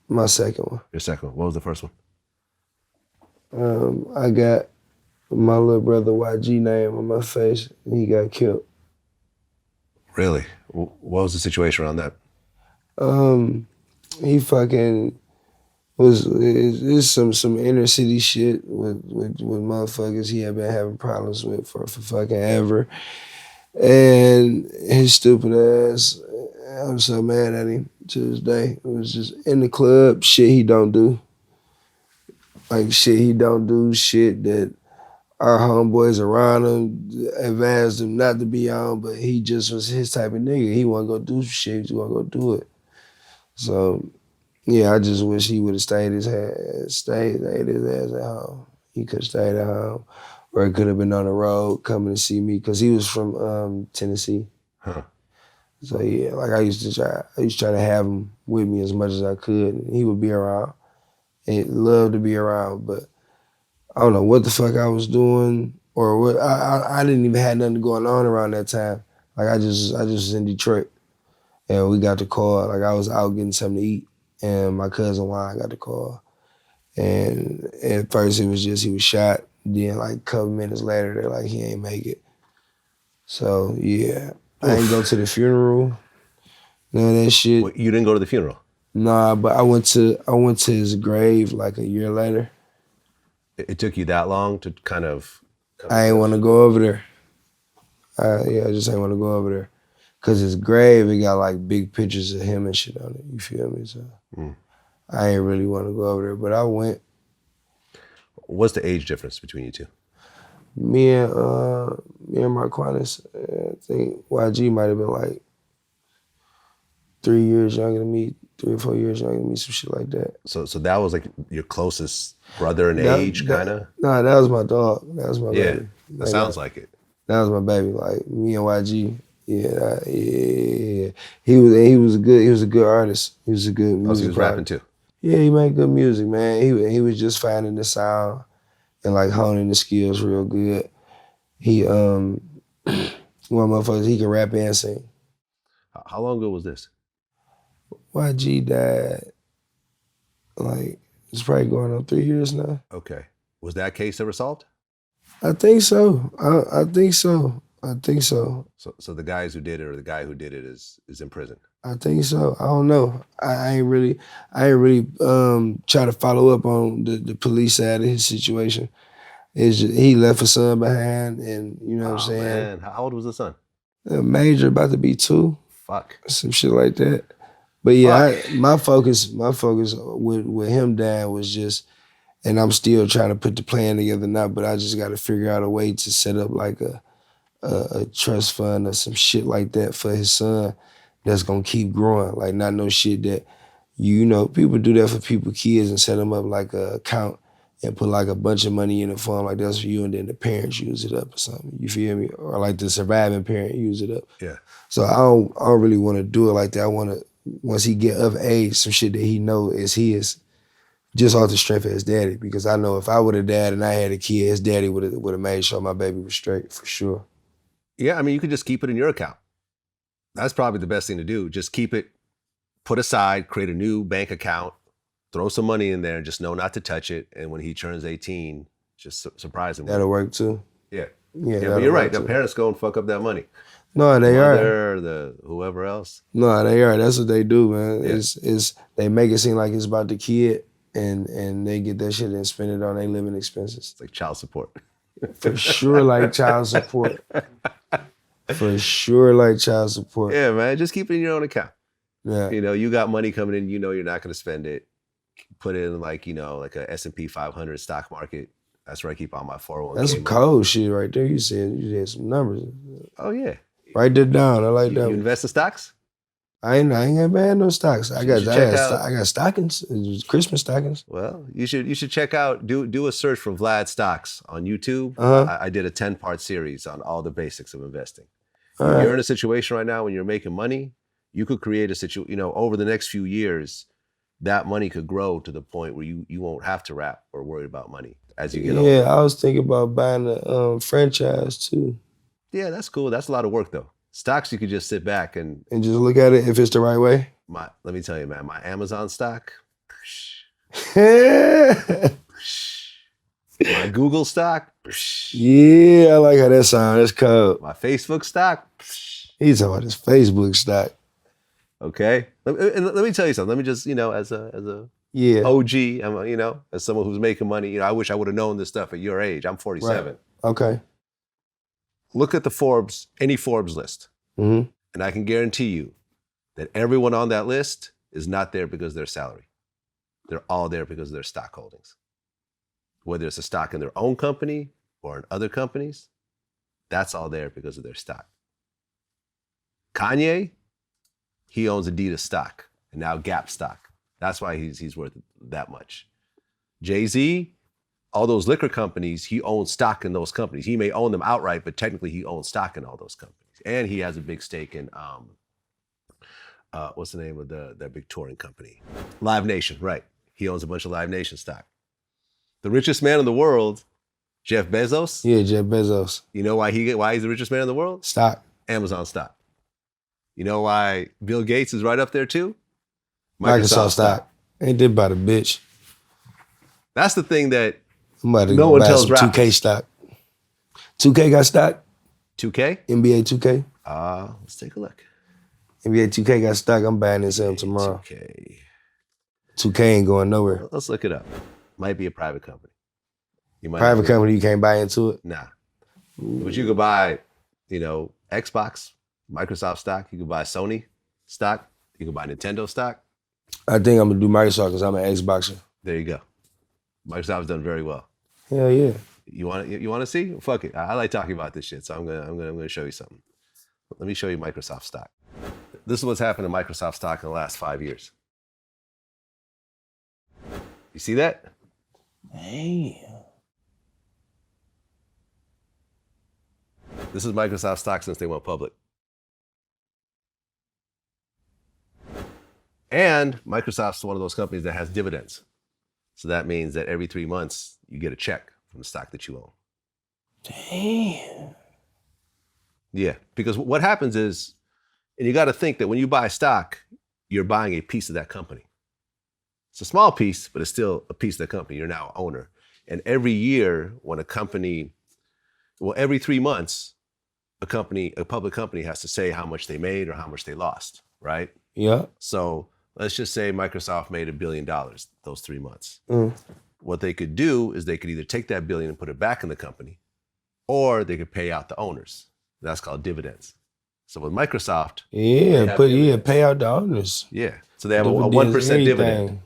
Speaker 2: My second one.
Speaker 1: Your second one. What was the first one?
Speaker 2: I got my little brother YG name on my face, and he got killed.
Speaker 1: Really? What was the situation around that?
Speaker 2: He fucking it's some inner city shit with motherfuckers he had been having problems with for fucking ever. And his stupid ass, I'm so mad at him to this day. It was just in the club, shit he don't do. Like shit he don't do, shit that our homeboys around him advised him not to be on, but he just was his type of nigga. He wasn't gonna do shit, he just wasn't gonna do it. So, yeah, I just wish he would have stayed his ass at home. He could have stayed at home, or he could have been on the road coming to see me, because he was from Tennessee.
Speaker 1: Huh.
Speaker 2: So yeah, like I used to try to have him with me as much as I could. He would be around. He'd love to be around, but I don't know what the fuck I was doing, or what. I didn't even have nothing going on around that time. Like I just was in Detroit. And we got the call, like I was out getting something to eat, and my cousin Juan got the call. And at first it was just he was shot. Then like a couple minutes later, they're like, he ain't make it. So yeah, I ain't go to the funeral, none of that shit.
Speaker 1: Well, you didn't go to the funeral?
Speaker 2: Nah, but I went to his grave like a year later.
Speaker 1: It took you that long to kind of...
Speaker 2: I ain't want to go over there. I just ain't want to go over there. Cause his grave, it got like big pictures of him and shit on it. You feel me? So I ain't really want to go over there, but I went.
Speaker 1: What's the age difference between you two?
Speaker 2: Me and Marquandis, I think YG might have been like 3 years younger than me, 3 or 4 years younger than me, some shit like that.
Speaker 1: So that was like your closest brother in age, kind of?
Speaker 2: Nah, that was my dog. That was my baby.
Speaker 1: That sounds like it.
Speaker 2: That was my baby. Like me and YG. Yeah. He was a good artist. He was a good music.
Speaker 1: Oh, so he was rapping too?
Speaker 2: Yeah, he made good music, man. He was just finding the sound and like honing the skills real good. He one motherfuckers, he can rap and sing.
Speaker 1: How long ago was this?
Speaker 2: YG died like it's probably going on 3 years now.
Speaker 1: Okay. Was that case ever solved?
Speaker 2: I think so. I think so. I think so.
Speaker 1: So the guys who did it, or the guy who did it, is in prison?
Speaker 2: I think so. I don't know. I ain't really try to follow up on the police side of his situation. It's just, he left a son behind, and you know what I'm saying?
Speaker 1: Man. How old was the son?
Speaker 2: Major, about to be 2.
Speaker 1: Fuck.
Speaker 2: Some shit like that. But yeah, my focus with him dying was just, and I'm still trying to put the plan together now, but I just got to figure out a way to set up like a trust fund or some shit like that for his son that's gonna keep growing. Like not no shit that, you know, people do that for people, kids, and set them up like a account and put like a bunch of money in the fund like that's for you, and then the parents use it up or something. You feel me? Or like the surviving parent use it up.
Speaker 1: Yeah.
Speaker 2: So I don't really want to do it like that. I want to, once he get of age, some shit that he know is his, just off the strength of his daddy. Because I know if I would have died and I had a kid, his daddy would have made sure my baby was straight for sure.
Speaker 1: Yeah, I mean, you could just keep it in your account. That's probably the best thing to do. Just keep it put aside, create a new bank account, throw some money in there, and just know not to touch it. And when he turns 18, just surprise him.
Speaker 2: That'll work too.
Speaker 1: Yeah.
Speaker 2: Yeah,
Speaker 1: but you're right. The parents go and fuck up that money.
Speaker 2: No, they
Speaker 1: are. The whoever else.
Speaker 2: No, they are. That's what they do, man.
Speaker 1: Yeah.
Speaker 2: It's they make it seem like it's about the kid, and they get that shit and spend it on their living expenses.
Speaker 1: It's like child support.
Speaker 2: For sure, like child support. For sure, like child support.
Speaker 1: Yeah, man. Just keep it in your own account.
Speaker 2: Yeah.
Speaker 1: You know, you got money coming in. You know, you're not going to spend it. Put it in like, you know, like a S&P 500 stock market. That's where I keep all my 401k.
Speaker 2: That's some cold shit right there. You said some numbers.
Speaker 1: Oh yeah.
Speaker 2: Write that down. I like that.
Speaker 1: You invest in stocks?
Speaker 2: I ain't got bad no stocks. I got stockings. Christmas stockings.
Speaker 1: Well, you should check out, do a search for Vlad Stocks on YouTube. I did a 10-part series on all the basics of investing. You're in a situation right now when you're making money, you could create a situation, you know, over the next few years, that money could grow to the point where you won't have to rap or worry about money as you get older.
Speaker 2: Yeah, I was thinking about buying a franchise too.
Speaker 1: Yeah, that's cool. That's a lot of work though. Stocks, you could just sit back and
Speaker 2: just look at it if it's the right way.
Speaker 1: Let me tell you, man, my Amazon stock, my Google stock.
Speaker 2: Yeah, I like how that sounds. That's cold.
Speaker 1: My Facebook stock.
Speaker 2: He's talking about his Facebook stock.
Speaker 1: Okay, let me tell you something. Let me just, you know, as a OG, you know, as someone who's making money, you know, I wish I would have known this stuff at your age. I'm 47.
Speaker 2: Right. Okay.
Speaker 1: Look at any Forbes list, and I can guarantee you that everyone on that list is not there because of their salary. They're all there because of their stock holdings. Whether it's a stock in their own company or in other companies, that's all there because of their stock. Kanye, he owns Adidas stock and now Gap stock. That's why he's worth that much. Jay-Z, all those liquor companies, he owns stock in those companies. He may own them outright, but technically he owns stock in all those companies. And he has a big stake in, what's the name of that big touring company? Live Nation, right. He owns a bunch of Live Nation stock. The richest man in the world, Jeff Bezos.
Speaker 2: Yeah, Jeff Bezos.
Speaker 1: You know why he's the richest man in the world?
Speaker 2: Stock.
Speaker 1: Amazon stock. You know why Bill Gates is right up there too?
Speaker 2: Microsoft stock. Ain't that about a bitch?
Speaker 1: That's the thing that
Speaker 2: I'm about to
Speaker 1: no one
Speaker 2: buy
Speaker 1: tells
Speaker 2: some 2K
Speaker 1: rappers.
Speaker 2: stock. 2K got stock?
Speaker 1: 2K?
Speaker 2: NBA 2K?
Speaker 1: Let's take a look.
Speaker 2: NBA 2K got stock. I'm buying this something tomorrow.
Speaker 1: 2K.
Speaker 2: 2K ain't going nowhere.
Speaker 1: Let's look it up. Might be a private company. You might
Speaker 2: Private company, you can't buy into it?
Speaker 1: Nah. But you could buy, Xbox, Microsoft stock. You could buy Sony stock. You could buy Nintendo stock.
Speaker 2: I think I'm gonna do Microsoft because I'm an Xboxer.
Speaker 1: There you go. Microsoft's done very well.
Speaker 2: Hell yeah.
Speaker 1: You want to see? Fuck it. I like talking about this shit, so I'm gonna show you something. Let me show you Microsoft stock. This is what's happened to Microsoft stock in the last 5 years. You see that?
Speaker 2: Damn.
Speaker 1: This is Microsoft stock since they went public. And Microsoft's one of those companies that has dividends. So that means that every 3 months you get a check from the stock that you own.
Speaker 2: Damn.
Speaker 1: Yeah, because what happens is, and you got to think that when you buy stock, you're buying a piece of that company. It's a small piece, but it's still a piece of the company. You're now an owner. And every year when every 3 months, a public company has to say how much they made or how much they lost, right?
Speaker 2: Yeah.
Speaker 1: So let's just say Microsoft made $1 billion those 3 months.
Speaker 2: Mm.
Speaker 1: What they could do is they could either take that billion and put it back in the company, or they could pay out the owners. That's called dividends. So with Microsoft,
Speaker 2: pay out the owners.
Speaker 1: yeah. So they have a 1% dividend.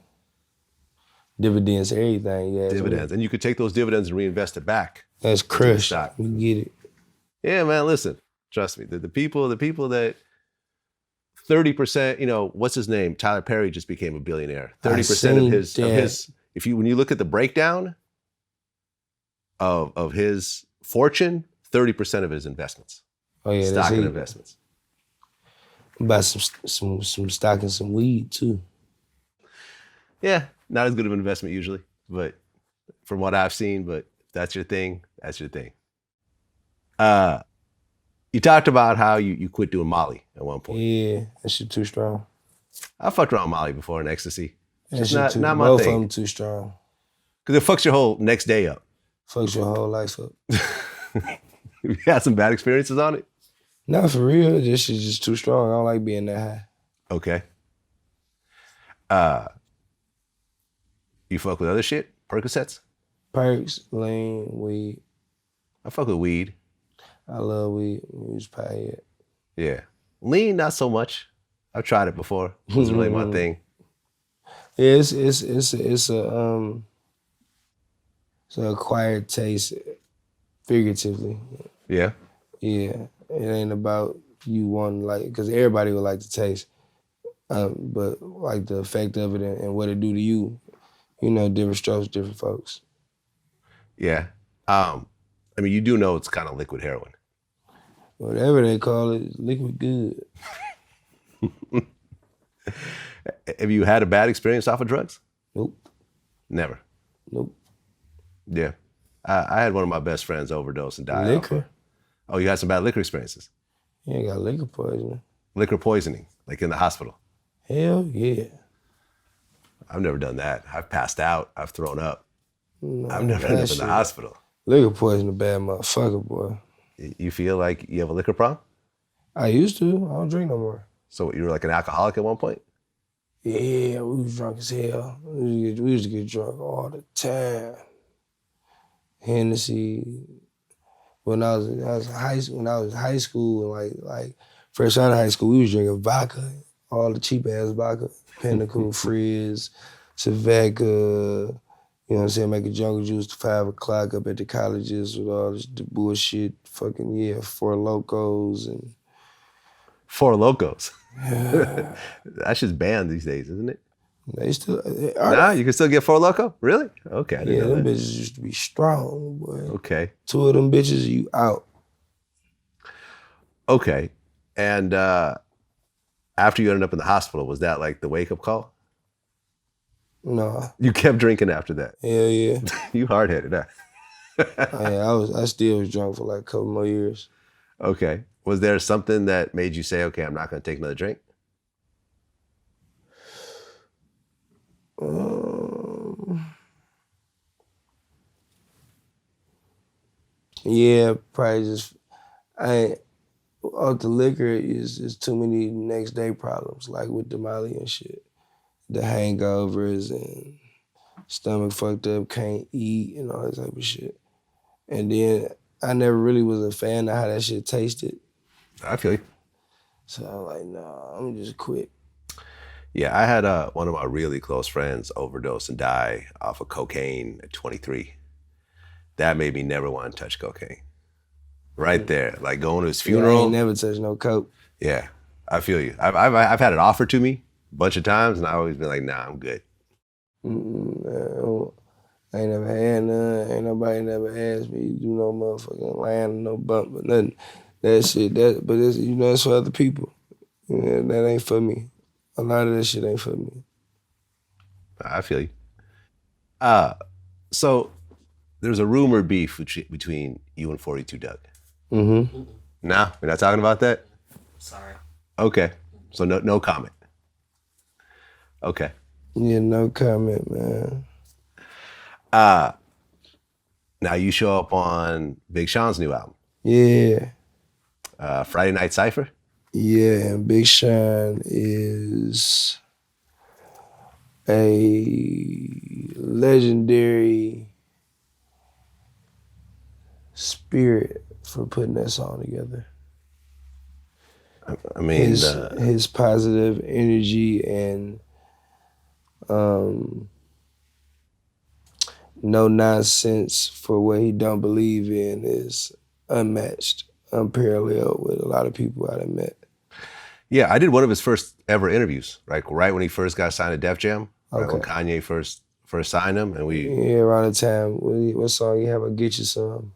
Speaker 2: Dividends, everything, yeah.
Speaker 1: Dividends. And you could take those dividends and reinvest it back.
Speaker 2: That's crush.
Speaker 1: Stock.
Speaker 2: We get it.
Speaker 1: Yeah, man, listen. Trust me. The people that 30%, what's his name? Tyler Perry just became a billionaire. 30% of his when you look at the breakdown of his fortune, 30% of his investments.
Speaker 2: Oh yeah,
Speaker 1: stock and investments.
Speaker 2: Buy some stock and some weed too.
Speaker 1: Yeah, not as good of an investment usually, but from what I've seen, but if that's your thing, that's your thing. You talked about how you quit doing Molly at one point.
Speaker 2: Yeah, that shit too strong.
Speaker 1: I fucked around Molly before in ecstasy.
Speaker 2: That
Speaker 1: It's not my
Speaker 2: both
Speaker 1: thing.
Speaker 2: of them too strong.
Speaker 1: Because it fucks your whole next day up.
Speaker 2: Fucks your whole life up.
Speaker 1: You had some bad experiences on it?
Speaker 2: Not for real. This shit's just too strong. I don't like being that high.
Speaker 1: Okay. You fuck with other shit? Percocets?
Speaker 2: Perks, lean, weed.
Speaker 1: I fuck with weed.
Speaker 2: I love weed. We just pay it.
Speaker 1: Yeah. Lean, not so much. I've tried it before. It wasn't really my thing.
Speaker 2: Yeah, it's an acquired taste, figuratively.
Speaker 1: Yeah.
Speaker 2: Yeah, it ain't about you wanting because everybody would like to taste, but like the effect of it and what it do to you, different strokes, different folks.
Speaker 1: Yeah. You do know it's kind of liquid heroin.
Speaker 2: Whatever they call it, liquid good.
Speaker 1: Have you had a bad experience off of drugs?
Speaker 2: Nope.
Speaker 1: Never.
Speaker 2: Nope.
Speaker 1: Yeah. I had one of my best friends overdose and die.
Speaker 2: Liquor?
Speaker 1: Oh, you had some bad liquor experiences?
Speaker 2: Yeah, I got liquor poisoning.
Speaker 1: Liquor poisoning, like in the hospital?
Speaker 2: Hell yeah.
Speaker 1: I've never done that. I've passed out. I've thrown up.
Speaker 2: No,
Speaker 1: I've never ended up in the hospital.
Speaker 2: Liquor poisoning, a bad motherfucker, boy.
Speaker 1: You feel like you have a liquor problem?
Speaker 2: I used to. I don't drink no more.
Speaker 1: So you were like an alcoholic at one point?
Speaker 2: Yeah, we was drunk as hell. We used to get drunk all the time. Hennessy. When I was in high school, and like fresh out of high school, we was drinking vodka, all the cheap ass vodka, Pinnacle, Frizz, Savecca, you know what I'm saying, making jungle juice to 5 o'clock up at the colleges with all this bullshit, Four Locos and.
Speaker 1: Four Locos.
Speaker 2: Yeah.
Speaker 1: That's just banned these days, isn't it?
Speaker 2: They still.
Speaker 1: Nah, you can still get Four Loco? Really? Okay, I didn't know
Speaker 2: them
Speaker 1: that.
Speaker 2: bitches used to be strong, boy.
Speaker 1: Okay.
Speaker 2: 2 of them bitches, you out.
Speaker 1: Okay. And after you ended up in the hospital, was that like the wake-up call?
Speaker 2: No.
Speaker 1: You kept drinking after that?
Speaker 2: Hell yeah.
Speaker 1: You hard-headed, huh?
Speaker 2: I still was drunk for like a couple more years.
Speaker 1: Okay. Was there something that made you say, okay, I'm not going to take another drink?
Speaker 2: Yeah, probably just off the liquor is too many next day problems, like with the Molly and shit. The hangovers and stomach fucked up, can't eat and all that type of shit. And then I never really was a fan of how that shit tasted.
Speaker 1: I feel you.
Speaker 2: So I was like, nah, I'm just quit.
Speaker 1: Yeah, I had one of my really close friends overdose and die off of cocaine at 23. That made me never want to touch cocaine. Right there, like going to his funeral.
Speaker 2: Yeah, I ain't never touched no coke.
Speaker 1: Yeah, I feel you. I've had it offered to me a bunch of times, and I always been like, nah, I'm good.
Speaker 2: I ain't never had none. Ain't nobody never asked me to do no motherfucking land, no bump, but nothing. But it's, it's for other people. Yeah, that ain't for me. A lot of that shit ain't for me.
Speaker 1: I feel you. So there's a rumored beef between you and 42 Dugg.
Speaker 2: Mm-hmm.
Speaker 1: Nah, we're not talking about that?
Speaker 4: Sorry.
Speaker 1: Okay. So no comment. Okay.
Speaker 2: Yeah, no comment, man.
Speaker 1: Now you show up on Big Sean's new album.
Speaker 2: Yeah.
Speaker 1: Friday Night Cypher?
Speaker 2: Yeah, and Big Sean is a legendary spirit for putting that song together.
Speaker 1: I mean,
Speaker 2: his positive energy and no nonsense for what he don't believe in is unmatched, unparalleled with a lot of people I done met.
Speaker 1: yeah, I did one of his first ever interviews, right when he first got signed to Def Jam, right when Kanye first signed him, and we
Speaker 2: around the time. What song you have? I get you some.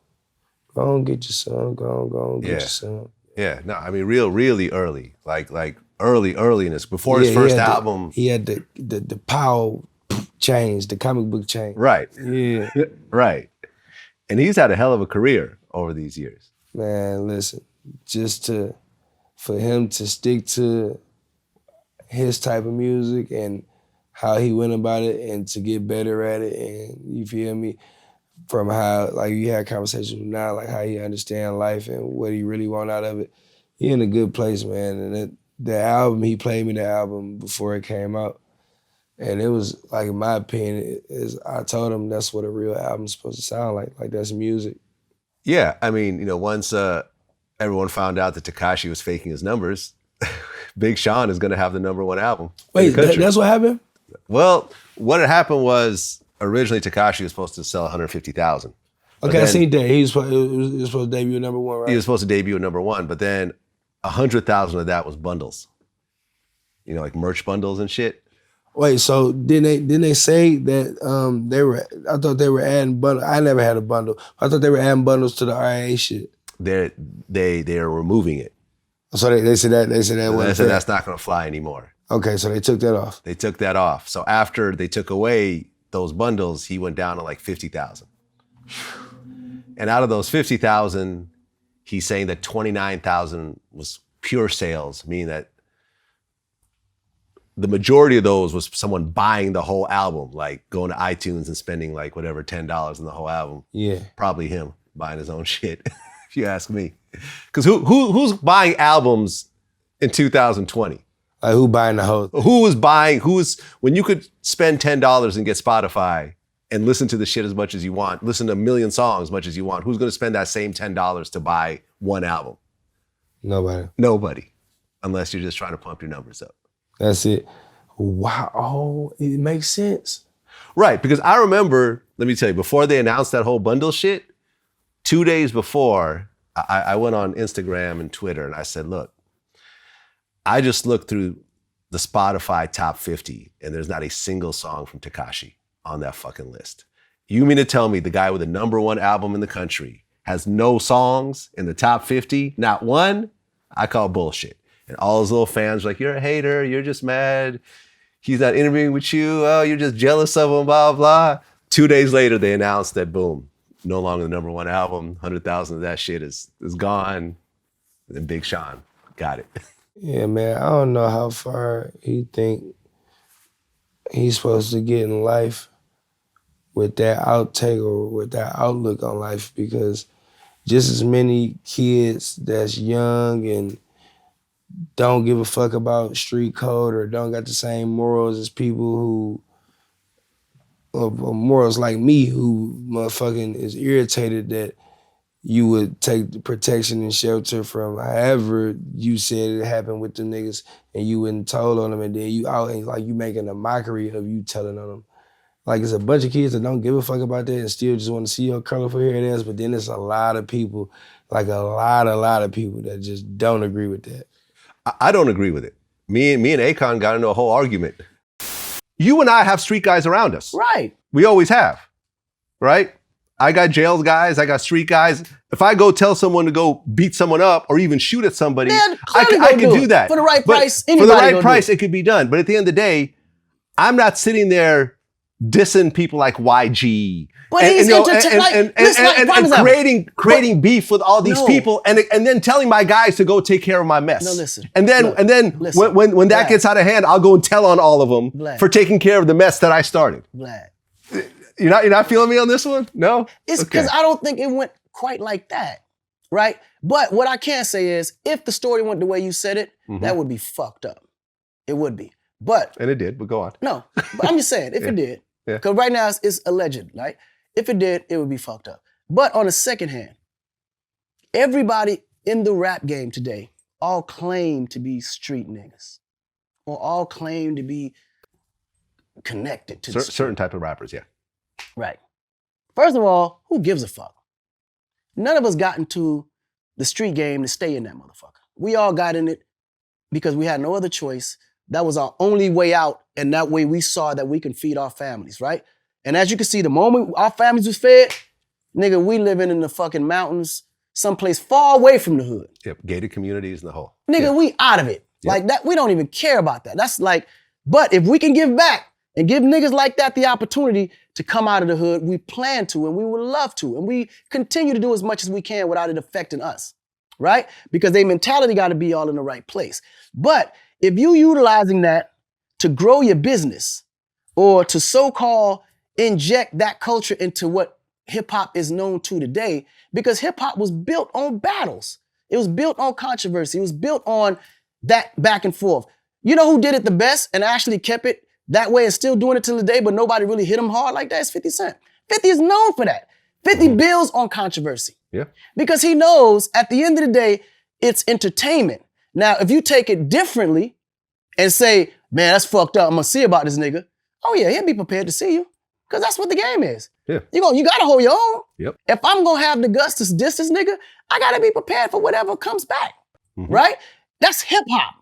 Speaker 2: Go on, get you some. Go on, get you some.
Speaker 1: Yeah, no, I mean, really early, like early in this, before his first album.
Speaker 2: He had the power change, the comic book change.
Speaker 1: Right.
Speaker 2: Yeah.
Speaker 1: Right. And he's had a hell of a career over these years.
Speaker 2: Man, listen, for him to stick to his type of music and how he went about it and to get better at it, and you feel me, from how, like, you had conversations with now, like how he understand life and what he really want out of it. He in a good place, man. And the album, he played me the album before it came out. And it was, like, in my opinion, I told him that's what a real album's supposed to sound like. Like, that's music.
Speaker 1: Yeah, I mean, once everyone found out that Tekashi was faking his numbers, Big Sean is going to have the #1 album.
Speaker 2: Wait, that's what happened?
Speaker 1: Well, what had happened was originally Tekashi was supposed to sell 150,000.
Speaker 2: Okay, I seen that. He was supposed to debut at #1, right?
Speaker 1: He was supposed to debut at #1, but then 100,000 of that was bundles. Like merch bundles and shit.
Speaker 2: Wait, so didn't they say that they were? I thought they were adding bundles. I never had a bundle. I thought they were adding bundles to the RIA shit.
Speaker 1: They're removing it.
Speaker 2: So they said that. They said
Speaker 1: that's not going to fly anymore.
Speaker 2: Okay, so they took that off.
Speaker 1: They took that off. So after they took away those bundles, he went down to like 50,000. And out of those 50,000, he's saying that 29,000 was pure sales, meaning that the majority of those was someone buying the whole album, like going to iTunes and spending like whatever, $10 on the whole album.
Speaker 2: Yeah.
Speaker 1: Probably him buying his own shit, if you ask me. Because who's buying albums in 2020?
Speaker 2: Like, who buying the whole thing?
Speaker 1: When you could spend $10 and get Spotify and listen to the shit as much as you want, listen to a million songs as much as you want, who's going to spend that same $10 to buy one album? Nobody. Unless you're just trying to pump your numbers up.
Speaker 2: That's it. Wow. Oh, it makes sense.
Speaker 1: Right, because I remember, let me tell you, before they announced that whole bundle shit, 2 days before, I went on Instagram and Twitter and I said, look, I just looked through the Spotify top 50 and there's not a single song from Tekashi on that fucking list. You mean to tell me the guy with the #1 album in the country has no songs in the top 50? Not one? I call bullshit. And all his little fans were like, you're a hater, you're just mad, he's not interviewing with you, oh, you're just jealous of him, blah, blah. 2 days later, they announced that, boom, no longer the #1 album, 100,000 of that shit is gone. then Big Sean got it.
Speaker 2: Yeah, man, I don't know how far he think he's supposed to get in life with that outtake or with that outlook on life, because just as many kids that's young and don't give a fuck about street code or don't got the same morals as people who, or morals like me, who motherfucking is irritated that you would take the protection and shelter from however you said it happened with the niggas and you wouldn't told on them, and then you out and like you making a mockery of you telling on them. Like, it's a bunch of kids that don't give a fuck about that and still just want to see your colorful hair and ass, but then there's a lot of people, like a lot of people that just don't agree with that.
Speaker 1: I don't agree with it. Me and Akon got into a whole argument. You and I have street guys around us.
Speaker 4: Right.
Speaker 1: We always have, right? I got jails guys, I got street guys. If I go tell someone to go beat someone up or even shoot at somebody, I can do that.
Speaker 4: For the right price,
Speaker 1: for the right price, it could be done. But at the end of the day, I'm not sitting there dissing people like YG.
Speaker 4: But he's
Speaker 1: creating beef with all these people and then telling my guys to go take care of my mess.
Speaker 4: No, listen.
Speaker 1: And then when that gets out of hand, I'll go and tell on all of them for taking care of the mess that I started.
Speaker 4: Vlad.
Speaker 1: You're not feeling me on this one? No?
Speaker 4: It's because I don't think it went quite like that, right? But what I can say is, if the story went the way you said it, that would be fucked up. It would be. And
Speaker 1: it did, but go on.
Speaker 4: No, but I'm just saying, if it did, because right now it's alleged, right? If it did, it would be fucked up. But on the second hand, everybody in the rap game today all claim to be street niggas, or all claim to be connected to
Speaker 1: certain type of rappers, yeah.
Speaker 4: Right. First of all, who gives a fuck? None of us got into the street game to stay in that motherfucker. We all got in it because we had no other choice. That was our only way out, and that way we saw that we can feed our families, right? And as you can see, the moment our families was fed, nigga, we living in the fucking mountains, someplace far away from the hood.
Speaker 1: Yep, gated communities and the whole.
Speaker 4: Nigga, we out of it. Yep. Like that, we don't even care about that. That's like, but if we can give back and give niggas like that the opportunity to come out of the hood, we plan to, and we would love to, and we continue to do as much as we can without it affecting us, right? Because their mentality got to be all in the right place. But if you utilizing that to grow your business or to so-called inject that culture into what hip-hop is known to today, because hip-hop was built on battles. It was built on controversy. It was built on that back and forth. You know who did it the best and actually kept it that way and still doing it till today, but nobody really hit him hard like that? It's 50 Cent. 50 is known for that. 50 builds on controversy.
Speaker 1: Yeah.
Speaker 4: Because he knows at the end of the day, it's entertainment. Now, if you take it differently and say, man, that's fucked up, I'm gonna see about this nigga. Oh yeah, he'll be prepared to see you. Because that's what the game is.
Speaker 1: Yeah.
Speaker 4: You gotta hold your own.
Speaker 1: Yep.
Speaker 4: If I'm gonna have the guts to diss this nigga, I gotta be prepared for whatever comes back. Right? That's hip hop.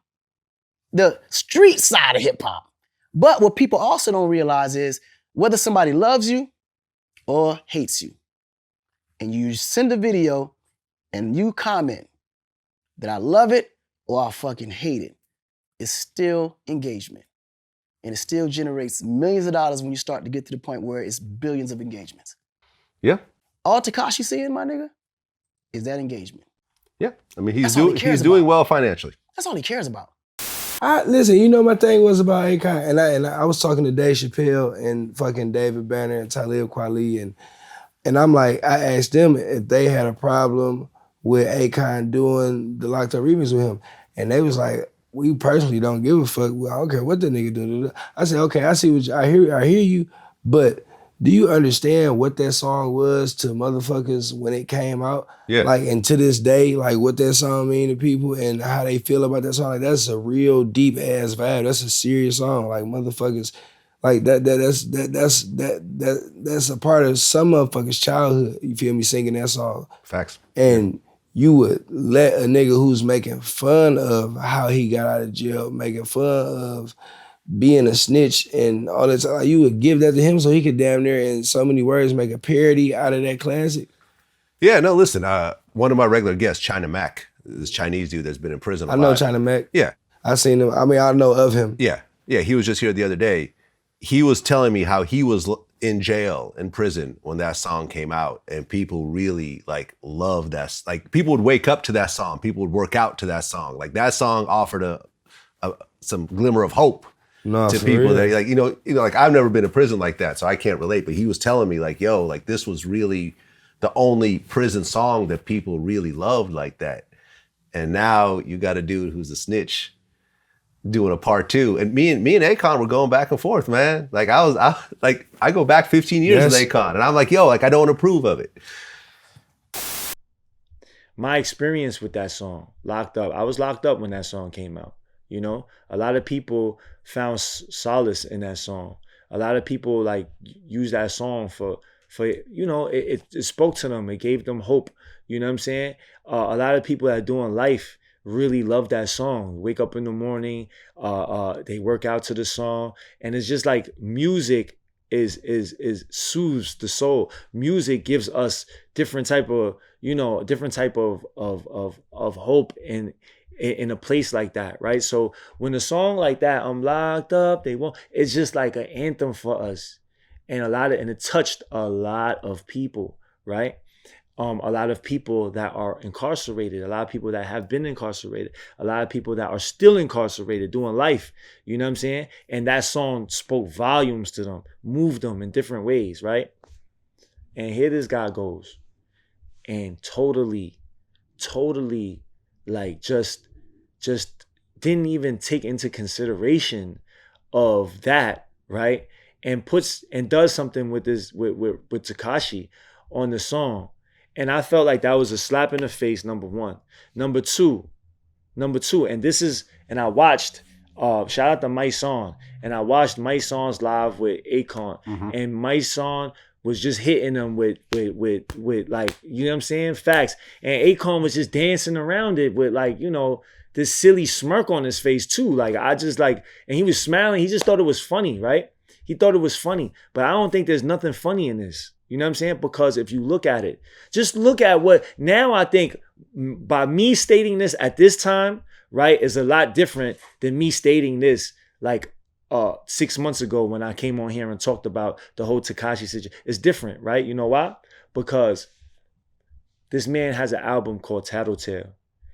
Speaker 4: The street side of hip hop. But what people also don't realize is whether somebody loves you or hates you, and you send a video and you comment that I love it or I fucking hate it, it's still engagement. And it still generates millions of dollars when you start to get to the point where it's billions of engagements.
Speaker 1: Yeah.
Speaker 4: All Tekashi seeing, my nigga, is that engagement.
Speaker 1: Yeah. I mean, he's doing well financially.
Speaker 4: That's all he cares about.
Speaker 2: Listen, you know my thing was about Akon, and I was talking to Dave Chappelle and fucking David Banner and Talib Kweli, and I'm like, I asked them if they had a problem with Akon doing the Locked Up remix with him, and they was like, we personally don't give a fuck. I don't care what the nigga do. I said, okay, I see what I hear you, but do you understand what that song was to motherfuckers when it came out?
Speaker 1: Yeah.
Speaker 2: Like, and to this day, like what that song mean to people and how they feel about that song. Like, that's a real deep ass vibe. That's a serious song. Like, motherfuckers, like that's a part of some motherfuckers' childhood. You feel me, singing that song?
Speaker 1: Facts.
Speaker 2: And you would let a nigga who's making fun of how he got out of jail, making fun of being a snitch and all that, like, you would give that to him so he could damn near, in so many words, make a parody out of that classic?
Speaker 1: Yeah, no, listen, one of my regular guests, China Mac, this Chinese dude that's been in prison a lot.
Speaker 2: I know China Mac.
Speaker 1: Yeah.
Speaker 2: I seen him. I mean, I know of him.
Speaker 1: Yeah. Yeah, he was just here the other day. he was telling me how he was in jail, in prison when that song came out, and people really like loved that. Like people would wake up to that song, people would work out to that song. Like that song offered some glimmer of hope to people that like, you know, like I've never been in prison like that, so I can't relate. But he was telling me like, yo, like this was really the only prison song that people really loved like that. And now you got a dude who's a snitch doing a part 2. And me and Akon were going back and forth, man. Like I go back 15 years with Akon, and I'm like, yo, like I don't approve of it.
Speaker 5: My experience with that song, Locked Up, I was locked up when that song came out. You know, a lot of people found solace in that song. A lot of people like use that song for you know, it spoke to them. It gave them hope. You know what I'm saying? A lot of people that are doing life really love that song. Wake up in the morning, they work out to the song, and it's just like music is soothes the soul. Music gives us different type of, you know, different type of hope in a place like that, right? So when a song like that, I'm locked up, they won't, it's just like an anthem for us. And it touched a lot of people, right? A lot of people that are incarcerated, a lot of people that have been incarcerated, a lot of people that are still incarcerated doing life, you know what I'm saying? And that song spoke volumes to them, moved them in different ways, right? And here this guy goes and totally like just didn't even take into consideration of that, right? And does something with this with Tekashi on the song. And I felt like that was a slap in the face, number one. Number two, and I watched, shout out to Mike Son, and I watched Mike Son's live with Akon, and Mike Son was just hitting them with like, you know what I'm saying, facts. And Akon was just dancing around it with like, you know, this silly smirk on his face too. Like I just like, and he was smiling, he just thought it was funny, right? He thought it was funny, but I don't think there's nothing funny in this. You know what I'm saying? Because if you look at it, just look at what, now I think by me stating this at this time, right, is a lot different than me stating this like 6 months ago when I came on here and talked about the whole Tekashi situation. It's different, right? You know why? Because this man has an album called Tattletale.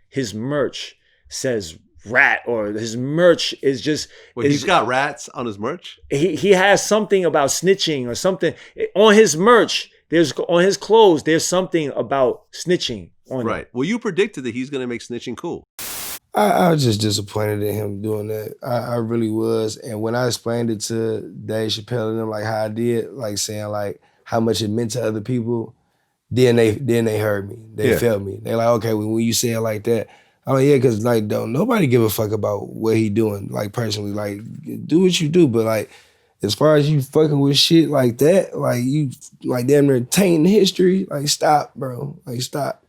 Speaker 5: His merch says rat, or his merch is just...
Speaker 1: Wait, he's got rats on his merch?
Speaker 5: He has something about snitching or something. On his merch, on his clothes, there's something about snitching on
Speaker 1: right.
Speaker 5: it.
Speaker 1: Well, you predicted that he's going to make snitching cool.
Speaker 2: I was just disappointed in him doing that. I really was. And when I explained it to Dave Chappelle and them, like how I did, like saying like how much it meant to other people, then they heard me. They felt me. They're like, okay, when you say it like that, I'm like, yeah, because like don't nobody give a fuck about what he doing, like personally. Like, do what you do, but like as far as you fucking with shit like that, like you like damn near tainting history, like stop, bro. Like stop.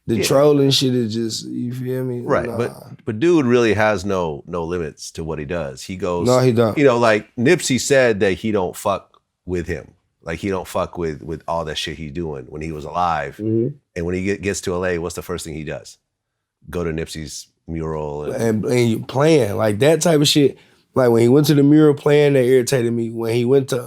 Speaker 2: The trolling shit is just, you feel me?
Speaker 1: Right,
Speaker 2: nah.
Speaker 1: but dude really has no limits to what he does. He goes,
Speaker 2: no, he don't.
Speaker 1: You know, like Nipsey said that he don't fuck with him. Like he don't fuck with all that shit he's doing when he was alive. Mm-hmm. And when he gets to LA, what's the first thing he does? Go to Nipsey's mural
Speaker 2: and you playing like that type of shit. Like when he went to the mural playing, that irritated me. When he went to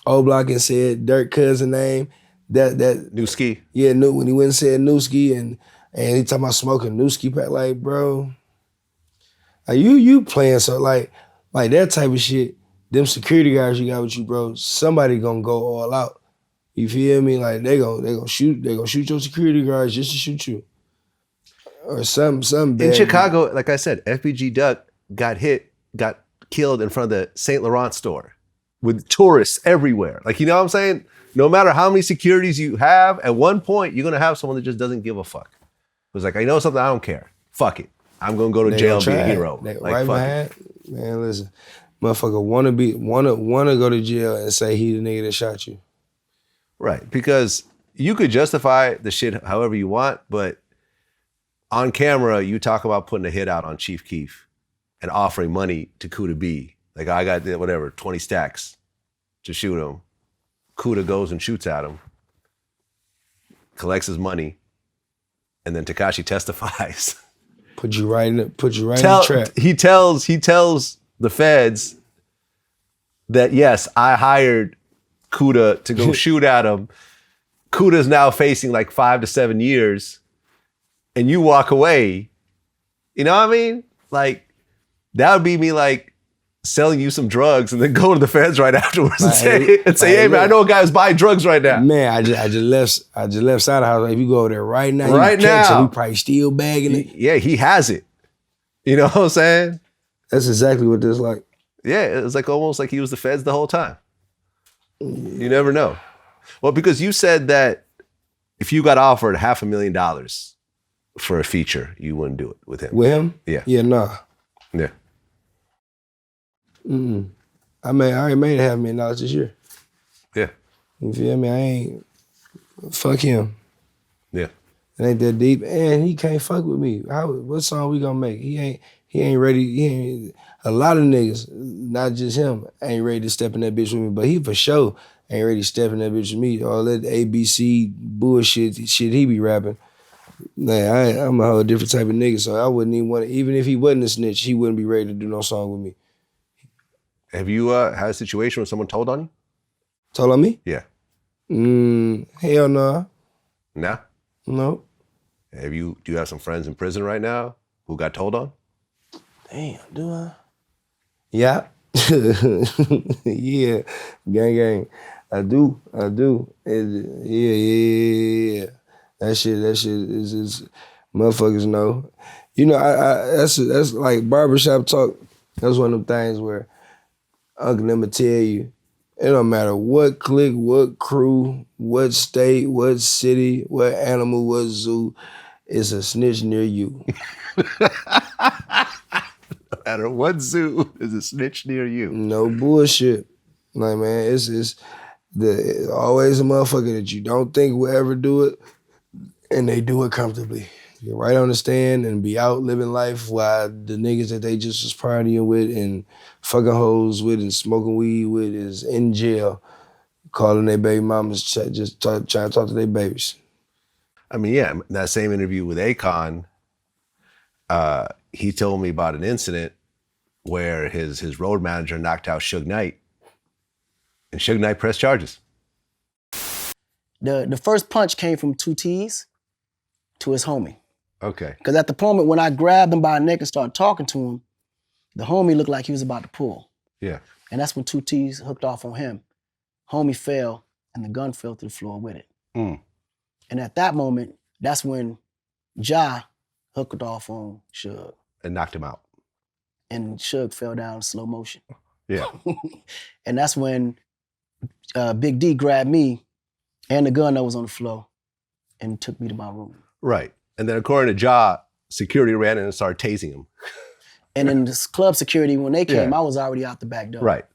Speaker 2: O Block and said Dirk cousin name. That
Speaker 1: Newski.
Speaker 2: Yeah, when he went and said Newski and he talking about smoking Newski pack, like bro, like you playing so like that type of shit. Them security guards you got with you, bro. Somebody gonna go all out. You feel me? Like they gonna shoot your security guards just to shoot you, or something bad.
Speaker 1: In Chicago, like I said, FBG Dugg got killed in front of the Saint Laurent store with tourists everywhere. Like, you know what I'm saying? No matter how many securities you have, at one point, you're going to have someone that just doesn't give a fuck. It's like, I know something, I don't care. Fuck it. I'm going to go to jail and be a hero.
Speaker 2: Like,
Speaker 1: right
Speaker 2: fuck behind, it. Man, listen. Motherfucker wanna go to jail and say he the nigga that shot you.
Speaker 1: Right, because you could justify the shit however you want, but on camera, you talk about putting a hit out on Chief Keef and offering money to Kuda B. Like, I got, 20 stacks to shoot him. Kuda goes and shoots at him, collects his money, and then Tekashi testifies.
Speaker 2: Put you right in the trap.
Speaker 1: He tells the feds, that yes, I hired Kuda to go shoot at him. Kuda's now facing like 5 to 7 years, and you walk away. You know what I mean? Like, that would be me like selling you some drugs and then go to the feds right afterwards and say, hey man, I know a guy who's buying drugs right now.
Speaker 2: Man, I just left Sada house. Like, if you go over there right now, you catch him, he probably still bagging it.
Speaker 1: Yeah, he has it. You know what I'm saying?
Speaker 2: That's exactly what this like.
Speaker 1: Yeah, it was like almost like he was the feds the whole time. You never know. Well, because you said that if you got offered $500,000 for a feature, you wouldn't do it with him.
Speaker 2: With him?
Speaker 1: Yeah.
Speaker 2: Yeah, nah.
Speaker 1: Yeah.
Speaker 2: I already made $500,000 this year.
Speaker 1: Yeah.
Speaker 2: You feel me? I ain't, fuck him.
Speaker 1: Yeah.
Speaker 2: It ain't that deep. And he can't fuck with me. What song we gonna make? He ain't ready. A lot of niggas, not just him, ain't ready to step in that bitch with me, but he for sure ain't ready to step in that bitch with me. All that ABC bullshit shit he be rapping. Man, I'm a whole different type of nigga, so I wouldn't even want to, even if he wasn't a snitch, he wouldn't be ready to do no song with me.
Speaker 1: Have you had a situation where someone told on you?
Speaker 2: Told on me?
Speaker 1: Yeah.
Speaker 2: Hell no.
Speaker 1: Nah?
Speaker 2: No.
Speaker 1: Do you have some friends in prison right now who got told on?
Speaker 2: Damn, do I? Yeah. Yeah. Gang. I do. Yeah. That shit is motherfuckers know. You know, that's like barbershop talk. That's one of them things where Uncle I'ma tell you, it don't matter what clique, what crew, what state, what city, what animal, what zoo, it's a snitch near you.
Speaker 1: No matter what zoo, is a snitch near you.
Speaker 2: No bullshit. Like, man, it's always a motherfucker that you don't think will ever do it, and they do it comfortably. Get right on the stand and be out living life while the niggas that they just was partying with and fucking hoes with and smoking weed with is in jail, calling their baby mamas, trying to talk to their babies.
Speaker 1: I mean, yeah, that same interview with Akon, he told me about an incident where his road manager knocked out Suge Knight, and Suge Knight pressed charges.
Speaker 4: The first punch came from 2 T's to his homie.
Speaker 1: Okay.
Speaker 4: Because at the moment when I grabbed him by the neck and started talking to him, the homie looked like he was about to pull.
Speaker 1: Yeah.
Speaker 4: And that's when 2 T's hooked off on him. Homie fell, and the gun fell to the floor with it. And at that moment, that's when Ja hooked off on Suge.
Speaker 1: And knocked him out.
Speaker 4: And Suge fell down in slow motion.
Speaker 1: Yeah.
Speaker 4: And that's when Big D grabbed me and the gun that was on the floor and took me to my room.
Speaker 1: Right. And then according to Ja, security ran in and started tasing him.
Speaker 4: And then this club security, when they came,
Speaker 1: Yeah.
Speaker 4: I was already out the back door.
Speaker 1: Right.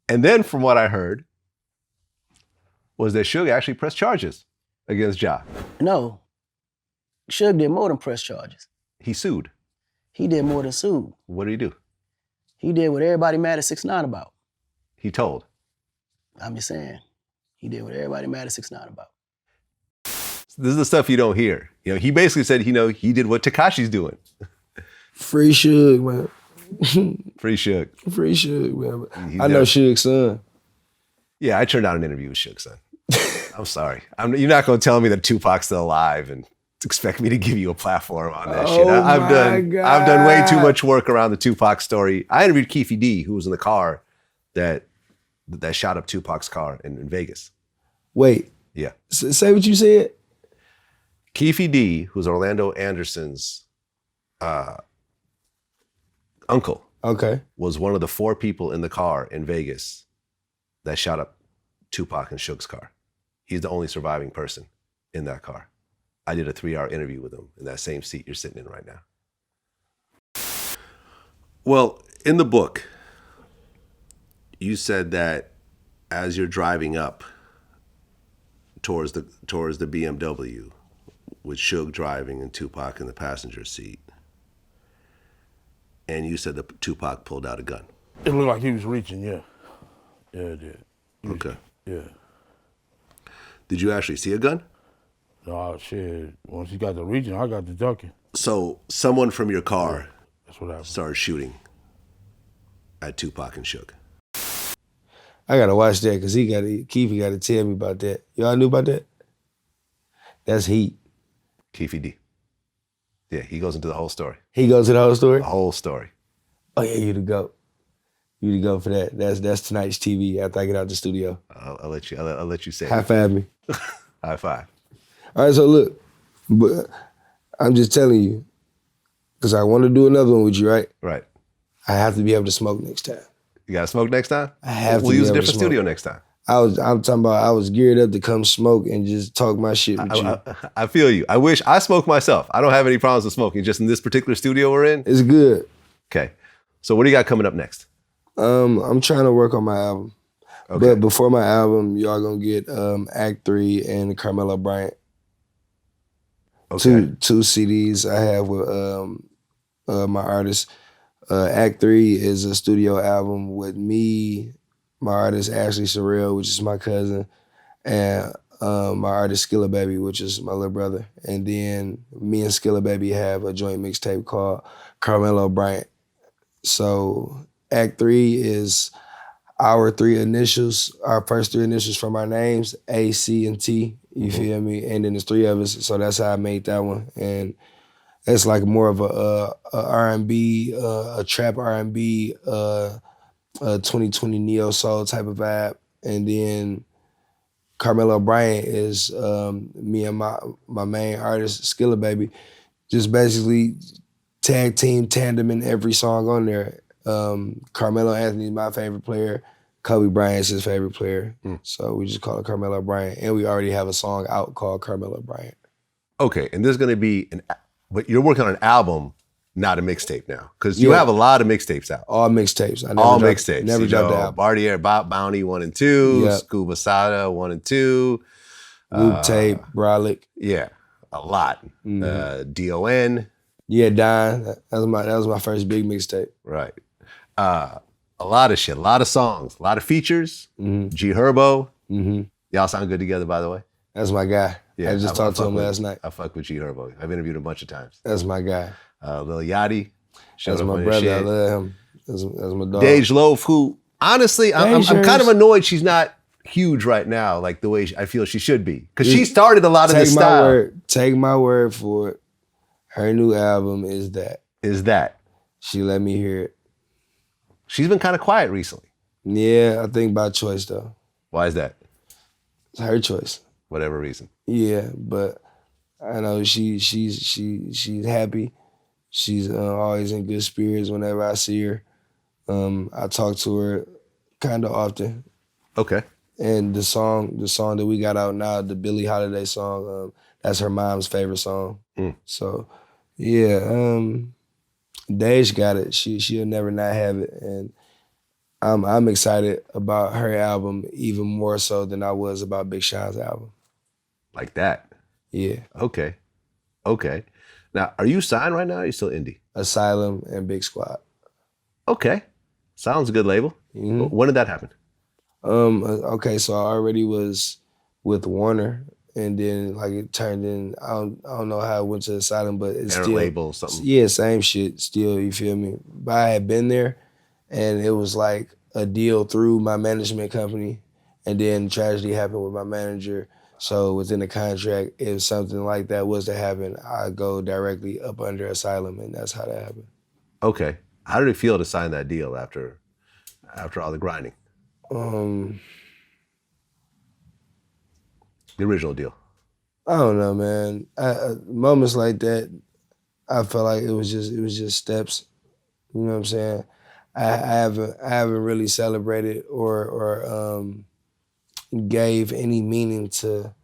Speaker 1: And then from what I heard, was that Suge actually pressed charges against Ja.
Speaker 4: No. Suge did more than press charges.
Speaker 1: He sued.
Speaker 4: He did more than sue.
Speaker 1: What did he do?
Speaker 4: He did what everybody mad at 6ix9ine about.
Speaker 1: He told.
Speaker 4: I'm just saying. He did what everybody mad at 6ix9ine about.
Speaker 1: This is the stuff you don't hear. You know, he basically said, he did what Tekashi's doing.
Speaker 2: Free Suge, man.
Speaker 1: Free Suge.
Speaker 2: Free Suge, man. I know Suge's son.
Speaker 1: Yeah, I turned down an interview with Suge's son. I'm sorry. You're not going to tell me that Tupac's still alive and expect me to give you a platform on that shit. I've done way too much work around the Tupac story. I interviewed Keefe D, who was in the car that shot up Tupac's car in Vegas.
Speaker 2: Wait.
Speaker 1: Yeah.
Speaker 2: Say what you said.
Speaker 1: Keefe D, who's Orlando Anderson's uncle, was one of the 4 people in the car in Vegas that shot up Tupac and Suge's car. He's the only surviving person in that car. I did a 3-hour interview with him in that same seat you're sitting in right now. Well, in the book, you said that as you're driving up towards the BMW with Suge driving and Tupac in the passenger seat, and you said that Tupac pulled out a gun.
Speaker 6: It looked like he was reaching, yeah. Yeah, it did.
Speaker 1: Okay.
Speaker 6: Yeah.
Speaker 1: Did you actually see a gun?
Speaker 6: No, shit. Once he got the reaching, I got the ducking.
Speaker 1: So someone from your car
Speaker 6: That's what happened.
Speaker 1: started shooting at Tupac and Suge.
Speaker 2: I gotta watch that because Keefy got to tell me about that. Y'all knew about that? That's heat.
Speaker 1: Keefy D. Yeah, he goes into the whole story.
Speaker 2: He goes to the whole story?
Speaker 1: The whole story.
Speaker 2: Oh yeah, you the GOAT. You the GOAT for that. That's tonight's TV after I get out the studio.
Speaker 1: I'll let you say
Speaker 2: High
Speaker 1: it.
Speaker 2: five me.
Speaker 1: High five.
Speaker 2: All right, so look, but I'm just telling you, because I want to do another one with you, right?
Speaker 1: Right.
Speaker 2: I have to be able to smoke next time.
Speaker 1: You gotta smoke next time?
Speaker 2: I have to
Speaker 1: We'll
Speaker 2: be
Speaker 1: use a
Speaker 2: able to
Speaker 1: different
Speaker 2: smoke.
Speaker 1: studio next time.
Speaker 2: I'm talking about I was geared up to come smoke and just talk my shit with you.
Speaker 1: I feel you. I wish I smoke myself. I don't have any problems with smoking. Just in this particular studio we're in.
Speaker 2: It's good.
Speaker 1: Okay. So what do you got coming up next?
Speaker 2: I'm trying to work on my album.
Speaker 1: Okay.
Speaker 2: But before my album, y'all gonna get Act 3 and Carmelo Bryant.
Speaker 1: Okay.
Speaker 2: Two CDs I have with my artists. Act 3 is a studio album with me, my artist Ashley Sorrell, which is my cousin, and my artist Skilla Baby, which is my little brother. And then me and Skilla Baby have a joint mixtape called Carmelo Bryant. So Act 3 is our three initials, our first three initials from our names, A, C, and T. You feel me? And then there's three of us, so that's how I made that one. And it's like more of a R&B, a trap R&B, 2020 neo soul type of vibe. And then Carmelo Bryant is me and my main artist, Skilla Baby, just basically tag team tandem in every song on there. Carmelo Anthony is my favorite player. Kobe Bryant's his favorite player. So we just call it Carmelo Bryant. And we already have a song out called Carmelo Bryant.
Speaker 1: Okay, and there's gonna be but you're working on an album, not a mixtape now. Because you have a lot of mixtapes out.
Speaker 2: All mixtapes.
Speaker 1: All mixtapes.
Speaker 2: Never dropped the album.
Speaker 1: Bartier, Bounty 1 and 2,
Speaker 2: Yep.
Speaker 1: Scuba Sada 1 and 2.
Speaker 2: Whoop Tape, Brolic.
Speaker 1: Yeah, a lot. DON.
Speaker 2: Yeah, Dine. That was my first big mixtape.
Speaker 1: Right. A lot of shit, a lot of songs, a lot of features. G Herbo. Y'all sound good together, by the way.
Speaker 2: That's my guy.
Speaker 1: Yeah,
Speaker 2: I just talked to him
Speaker 1: with-
Speaker 2: last night.
Speaker 1: I fuck with G Herbo. I've interviewed him a bunch of times.
Speaker 2: That's my guy.
Speaker 1: Lil Yachty.
Speaker 2: That's my brother. I love him. That's my dog.
Speaker 1: Dej Loaf, who honestly, I'm kind of annoyed she's not huge right now, like the way I feel she should be. Because she started a lot of this style.
Speaker 2: Take my word for it. Her new album is that.
Speaker 1: Is that.
Speaker 2: She let me hear it.
Speaker 1: She's been kind of quiet recently.
Speaker 2: Yeah, I think by choice though.
Speaker 1: Why is that?
Speaker 2: It's her choice.
Speaker 1: Whatever reason.
Speaker 2: Yeah, but I know she's happy. She's always in good spirits whenever I see her. I talk to her kind of often.
Speaker 1: Okay.
Speaker 2: And the song that we got out now, the Billie Holiday song, that's her mom's favorite song. So yeah, Dej got it. She'll never not have it, and I'm excited about her album even more so than I was about Big Sean's album.
Speaker 1: Like that.
Speaker 2: Yeah.
Speaker 1: Okay. Now, are you signed right now? Or are you still indie?
Speaker 2: Asylum and Big Squad.
Speaker 1: Okay. Sounds a good label. When did that happen?
Speaker 2: Okay, so I already was with Warner, and then like it turned in. I don't know how it went to Asylum, but it's
Speaker 1: Parent
Speaker 2: still
Speaker 1: label, something.
Speaker 2: Yeah, same shit. Still, you feel me? But I had been there, and it was like a deal through my management company, and then tragedy happened with my manager. So within the contract, if something like that was to happen, I go directly up under Asylum, and that's how that happened.
Speaker 1: Okay. How did it feel to sign that deal after all the grinding?
Speaker 2: The
Speaker 1: original deal.
Speaker 2: I don't know, man. Moments like that, I felt like it was just steps. You know what I'm saying? I haven't really celebrated or gave any meaning to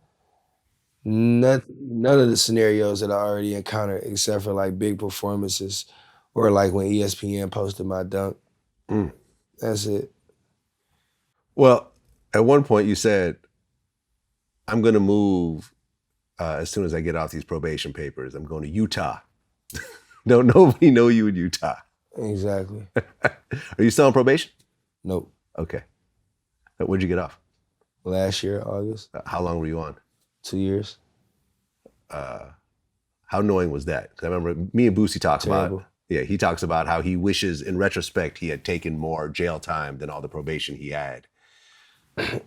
Speaker 2: none of the scenarios that I already encountered, except for like big performances or like when ESPN posted my dunk. That's it.
Speaker 1: Well, at one point you said, I'm going to move as soon as I get off these probation papers. I'm going to Utah. Don't nobody know you in Utah.
Speaker 2: Exactly.
Speaker 1: Are you still on probation?
Speaker 2: Nope.
Speaker 1: Okay. When'd you get off?
Speaker 2: Last year, August.
Speaker 1: How long were you on?
Speaker 2: 2 years.
Speaker 1: How annoying was that? 'Cause I remember me and Boosie talked
Speaker 2: Terrible.
Speaker 1: about, he talks about how he wishes in retrospect he had taken more jail time than all the probation he had.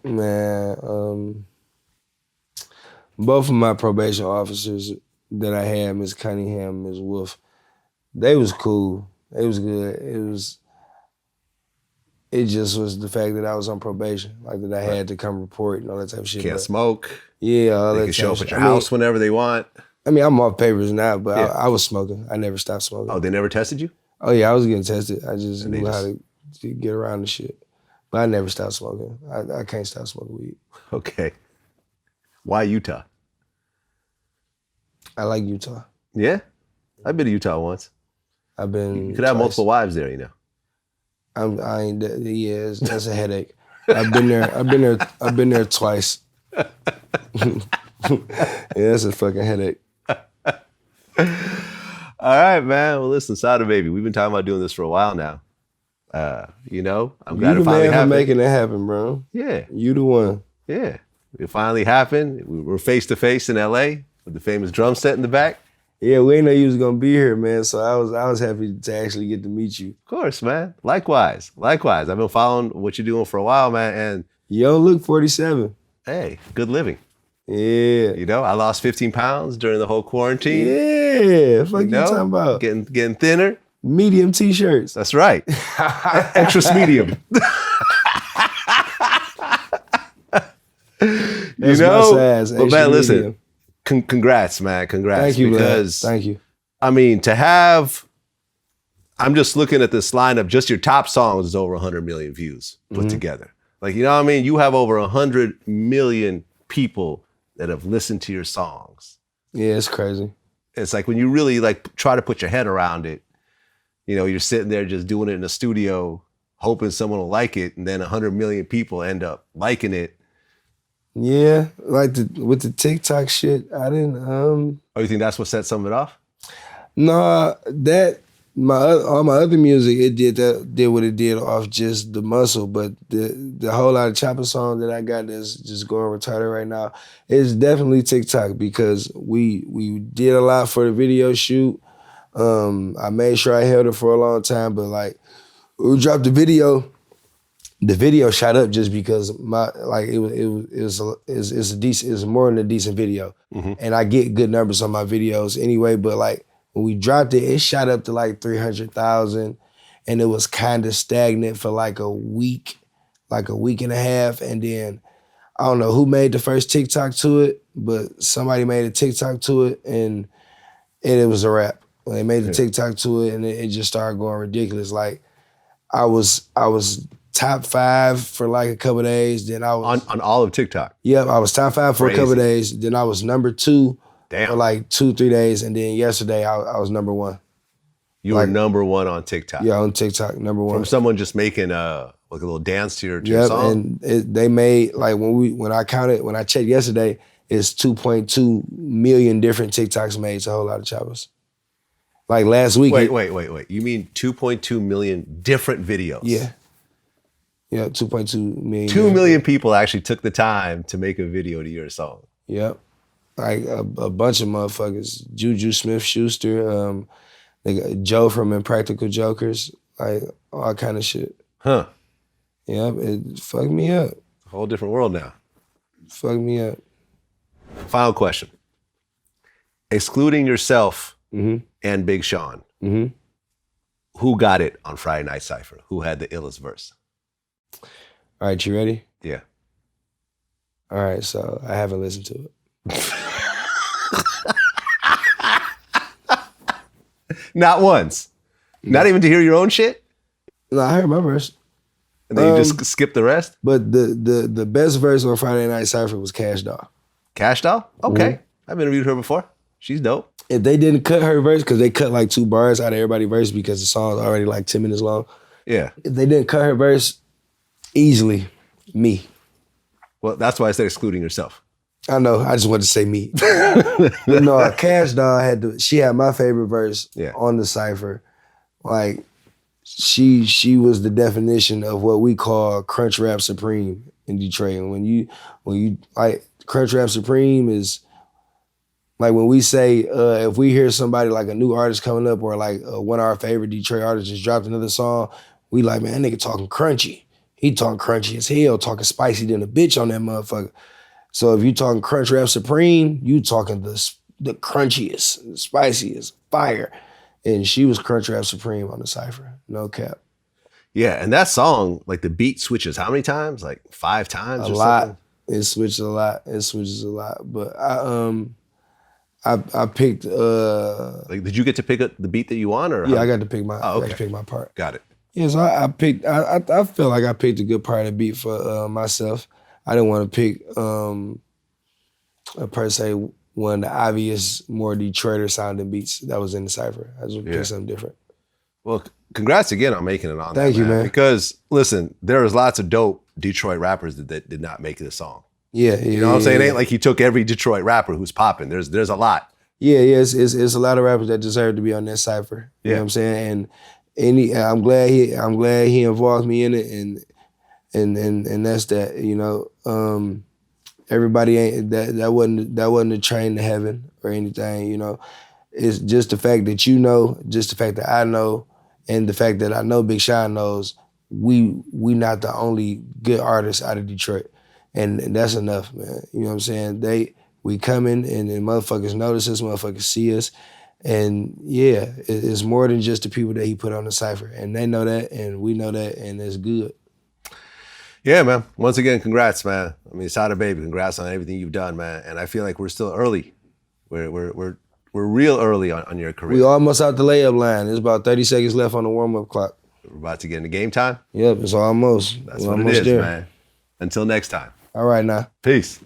Speaker 2: Man, both of my probation officers that I had, Miss Cunningham, Miss Wolf, they was cool. It was good. It just was the fact that I was on probation, like that I had to come report and all that type of shit.
Speaker 1: Can't
Speaker 2: but,
Speaker 1: smoke.
Speaker 2: Yeah, all
Speaker 1: They
Speaker 2: that
Speaker 1: can
Speaker 2: type
Speaker 1: show
Speaker 2: of
Speaker 1: up at
Speaker 2: shit.
Speaker 1: your house whenever they want.
Speaker 2: I mean, I'm off papers now, but
Speaker 1: Yeah.
Speaker 2: I was smoking. I never stopped smoking.
Speaker 1: Oh, they never tested you?
Speaker 2: Oh yeah, I was getting tested. I just
Speaker 1: And they
Speaker 2: knew how
Speaker 1: just-
Speaker 2: to get around the shit. But I never stopped smoking. I can't stop smoking weed.
Speaker 1: Okay. Why Utah?
Speaker 2: I like Utah.
Speaker 1: Yeah? I've been to Utah once.
Speaker 2: I've been.
Speaker 1: You could have
Speaker 2: twice.
Speaker 1: multiple wives there, you know.
Speaker 2: I ain't. Yeah, that's a headache. I've been there. I've been there twice. Yeah, that's a fucking headache.
Speaker 1: All right, man. Well, listen, Sada Baby, we've been talking about doing this for a while now. You know, I'm glad
Speaker 2: You
Speaker 1: it
Speaker 2: the
Speaker 1: finally
Speaker 2: man for
Speaker 1: happened.
Speaker 2: making it happen, bro.
Speaker 1: Yeah,
Speaker 2: You the one.
Speaker 1: yeah. It finally happened. We were face to face in LA with the famous drum set in the back.
Speaker 2: Yeah, we ain't know you was gonna be here, man. So I was happy to actually get to meet you.
Speaker 1: Of course, man. Likewise. I've been following what you're doing for a while, man. And
Speaker 2: You don't look 47.
Speaker 1: hey, good living.
Speaker 2: Yeah.
Speaker 1: You know, I lost 15 pounds during the whole quarantine.
Speaker 2: Yeah. Fuck you
Speaker 1: know,
Speaker 2: talking about?
Speaker 1: Getting thinner.
Speaker 2: Medium t-shirts.
Speaker 1: That's right. Extra medium.
Speaker 2: That's
Speaker 1: you know,
Speaker 2: my size.
Speaker 1: but
Speaker 2: extra
Speaker 1: man, listen,
Speaker 2: medium.
Speaker 1: congrats, man, congrats.
Speaker 2: Thank you,
Speaker 1: because
Speaker 2: Vlad. Thank you.
Speaker 1: I mean, to have, I'm just looking at this lineup. Just your top songs is over 100 million views put together. Like, you know what I mean? You have over 100 million people that have listened to your songs.
Speaker 2: Yeah, it's crazy.
Speaker 1: It's like when you really like try to put your head around it, you know, you're sitting there just doing it in the studio, hoping someone will like it, and then 100 million people end up liking it.
Speaker 2: Yeah, like with the TikTok shit, I didn't.
Speaker 1: Oh, you think that's what set some of it off?
Speaker 2: No, that all my other music, it did what it did off just the muscle, but the whole lot of Choppas song that I got that's just going retarded right now is definitely TikTok because we did a lot for the video shoot. I made sure I held it for a long time, but like we dropped the video shot up just because it's more than a decent video, and I get good numbers on my videos anyway. But like when we dropped it, it shot up to like 300,000, and it was kind of stagnant for like a week and a half, and then I don't know who made the first TikTok to it, but somebody made a TikTok to it, and it was a wrap. When they made the TikTok to it, and it just started going ridiculous. Like I was top 5 for like a couple of days. Then I was
Speaker 1: On all of TikTok.
Speaker 2: Yep, I was top 5 for a couple of days. Then I was number 2 for like 2-3 days, and then yesterday I was number 1.
Speaker 1: You were number 1 on TikTok.
Speaker 2: Yeah, on TikTok, number 1.
Speaker 1: From someone just making like a little dance to your
Speaker 2: Yep,
Speaker 1: song.
Speaker 2: and they made like when I checked yesterday, it's 2.2 million different TikToks made. It's a whole lot of Choppas. Like last week.
Speaker 1: Wait. You mean 2.2 million different videos?
Speaker 2: Yeah. Yeah, 2.2 million.
Speaker 1: 2 million people actually took the time to make a video to your song.
Speaker 2: Yep. Like a bunch of motherfuckers. Juju Smith-Schuster, Joe from Impractical Jokers, like all kind of shit.
Speaker 1: Huh.
Speaker 2: Yep, it fucked me up.
Speaker 1: A whole different world now.
Speaker 2: Fucked me up.
Speaker 1: Final question. Excluding yourself and Big Sean, who got it on Friday Night Cypher? Who had the illest verse?
Speaker 2: All right, you ready?
Speaker 1: Yeah.
Speaker 2: All right, so I haven't listened to it.
Speaker 1: Not once. Not even to hear your own shit?
Speaker 2: No, I heard my verse.
Speaker 1: And then you just skip the rest?
Speaker 2: But the best verse on Friday Night Cypher was Cash Doll.
Speaker 1: Cash Doll? Okay. I've interviewed her before. She's dope.
Speaker 2: If they didn't cut her verse, because they cut like 2 bars out of everybody's verse because the song's already like 10 minutes long.
Speaker 1: Yeah.
Speaker 2: If they didn't cut her verse, easily, me.
Speaker 1: Well, that's why I said excluding yourself.
Speaker 2: I know. I just wanted to say me. But no, Cash Doll she had my favorite verse on the cypher. Like she was the definition of what we call Crunch Rap Supreme in Detroit. And when you like Crunch Rap Supreme is like when we say if we hear somebody like a new artist coming up or like one of our favorite Detroit artists just dropped another song, we like, man, that nigga talking crunchy. He talking crunchy as hell, talking spicy than a bitch on that motherfucker. So if you talking Crunch Rap Supreme, you talking the crunchiest, the spiciest, fire. And she was Crunch Rap Supreme on the cypher, no cap.
Speaker 1: Yeah, and that song, like the beat switches how many times? Like 5 times
Speaker 2: A
Speaker 1: or
Speaker 2: lot.
Speaker 1: something?
Speaker 2: It switches a lot. But I picked
Speaker 1: Like, did you get to pick up the beat that you want, or?
Speaker 2: yeah,
Speaker 1: how-
Speaker 2: I got to pick my
Speaker 1: Oh,
Speaker 2: I got to
Speaker 1: okay.
Speaker 2: pick my part.
Speaker 1: Got it.
Speaker 2: Yeah, so I picked I feel like I picked a good part of the beat for myself. I didn't want to pick per se one of the obvious, more Detroiter sounding beats that was in the cypher. I just picked something different.
Speaker 1: Well, congrats again on making it on.
Speaker 2: Thank you, man.
Speaker 1: Because listen, there was lots of dope Detroit rappers that did not make this song.
Speaker 2: Yeah,
Speaker 1: You know what I'm saying? It ain't like he took every Detroit rapper who's popping. There's a lot.
Speaker 2: Yeah, it's a lot of rappers that deserve to be on that cypher. You know what I'm saying? And I'm glad he involved me in it, and that's that. You know, everybody ain't that wasn't a train to heaven or anything. You know, it's just the fact that you know, just the fact that I know, and the fact that I know Big Sean knows. We not the only good artists out of Detroit, and that's enough, man. You know what I'm saying? We coming and motherfuckers notice us, motherfuckers see us. And yeah, it's more than just the people that he put on the cypher. And they know that, and we know that, and it's good.
Speaker 1: Yeah, man. Once again, congrats, man. I mean, Sada Baby, congrats on everything you've done, man. And I feel like we're still early. We're real early on your career.
Speaker 2: We almost out the layup line. There's about 30 seconds left on the warm-up clock.
Speaker 1: We're about to get into game time.
Speaker 2: Yep, it's almost.
Speaker 1: That's
Speaker 2: We're
Speaker 1: what it
Speaker 2: almost
Speaker 1: is,
Speaker 2: there.
Speaker 1: man. Until next time.
Speaker 2: All right, now.
Speaker 1: Peace.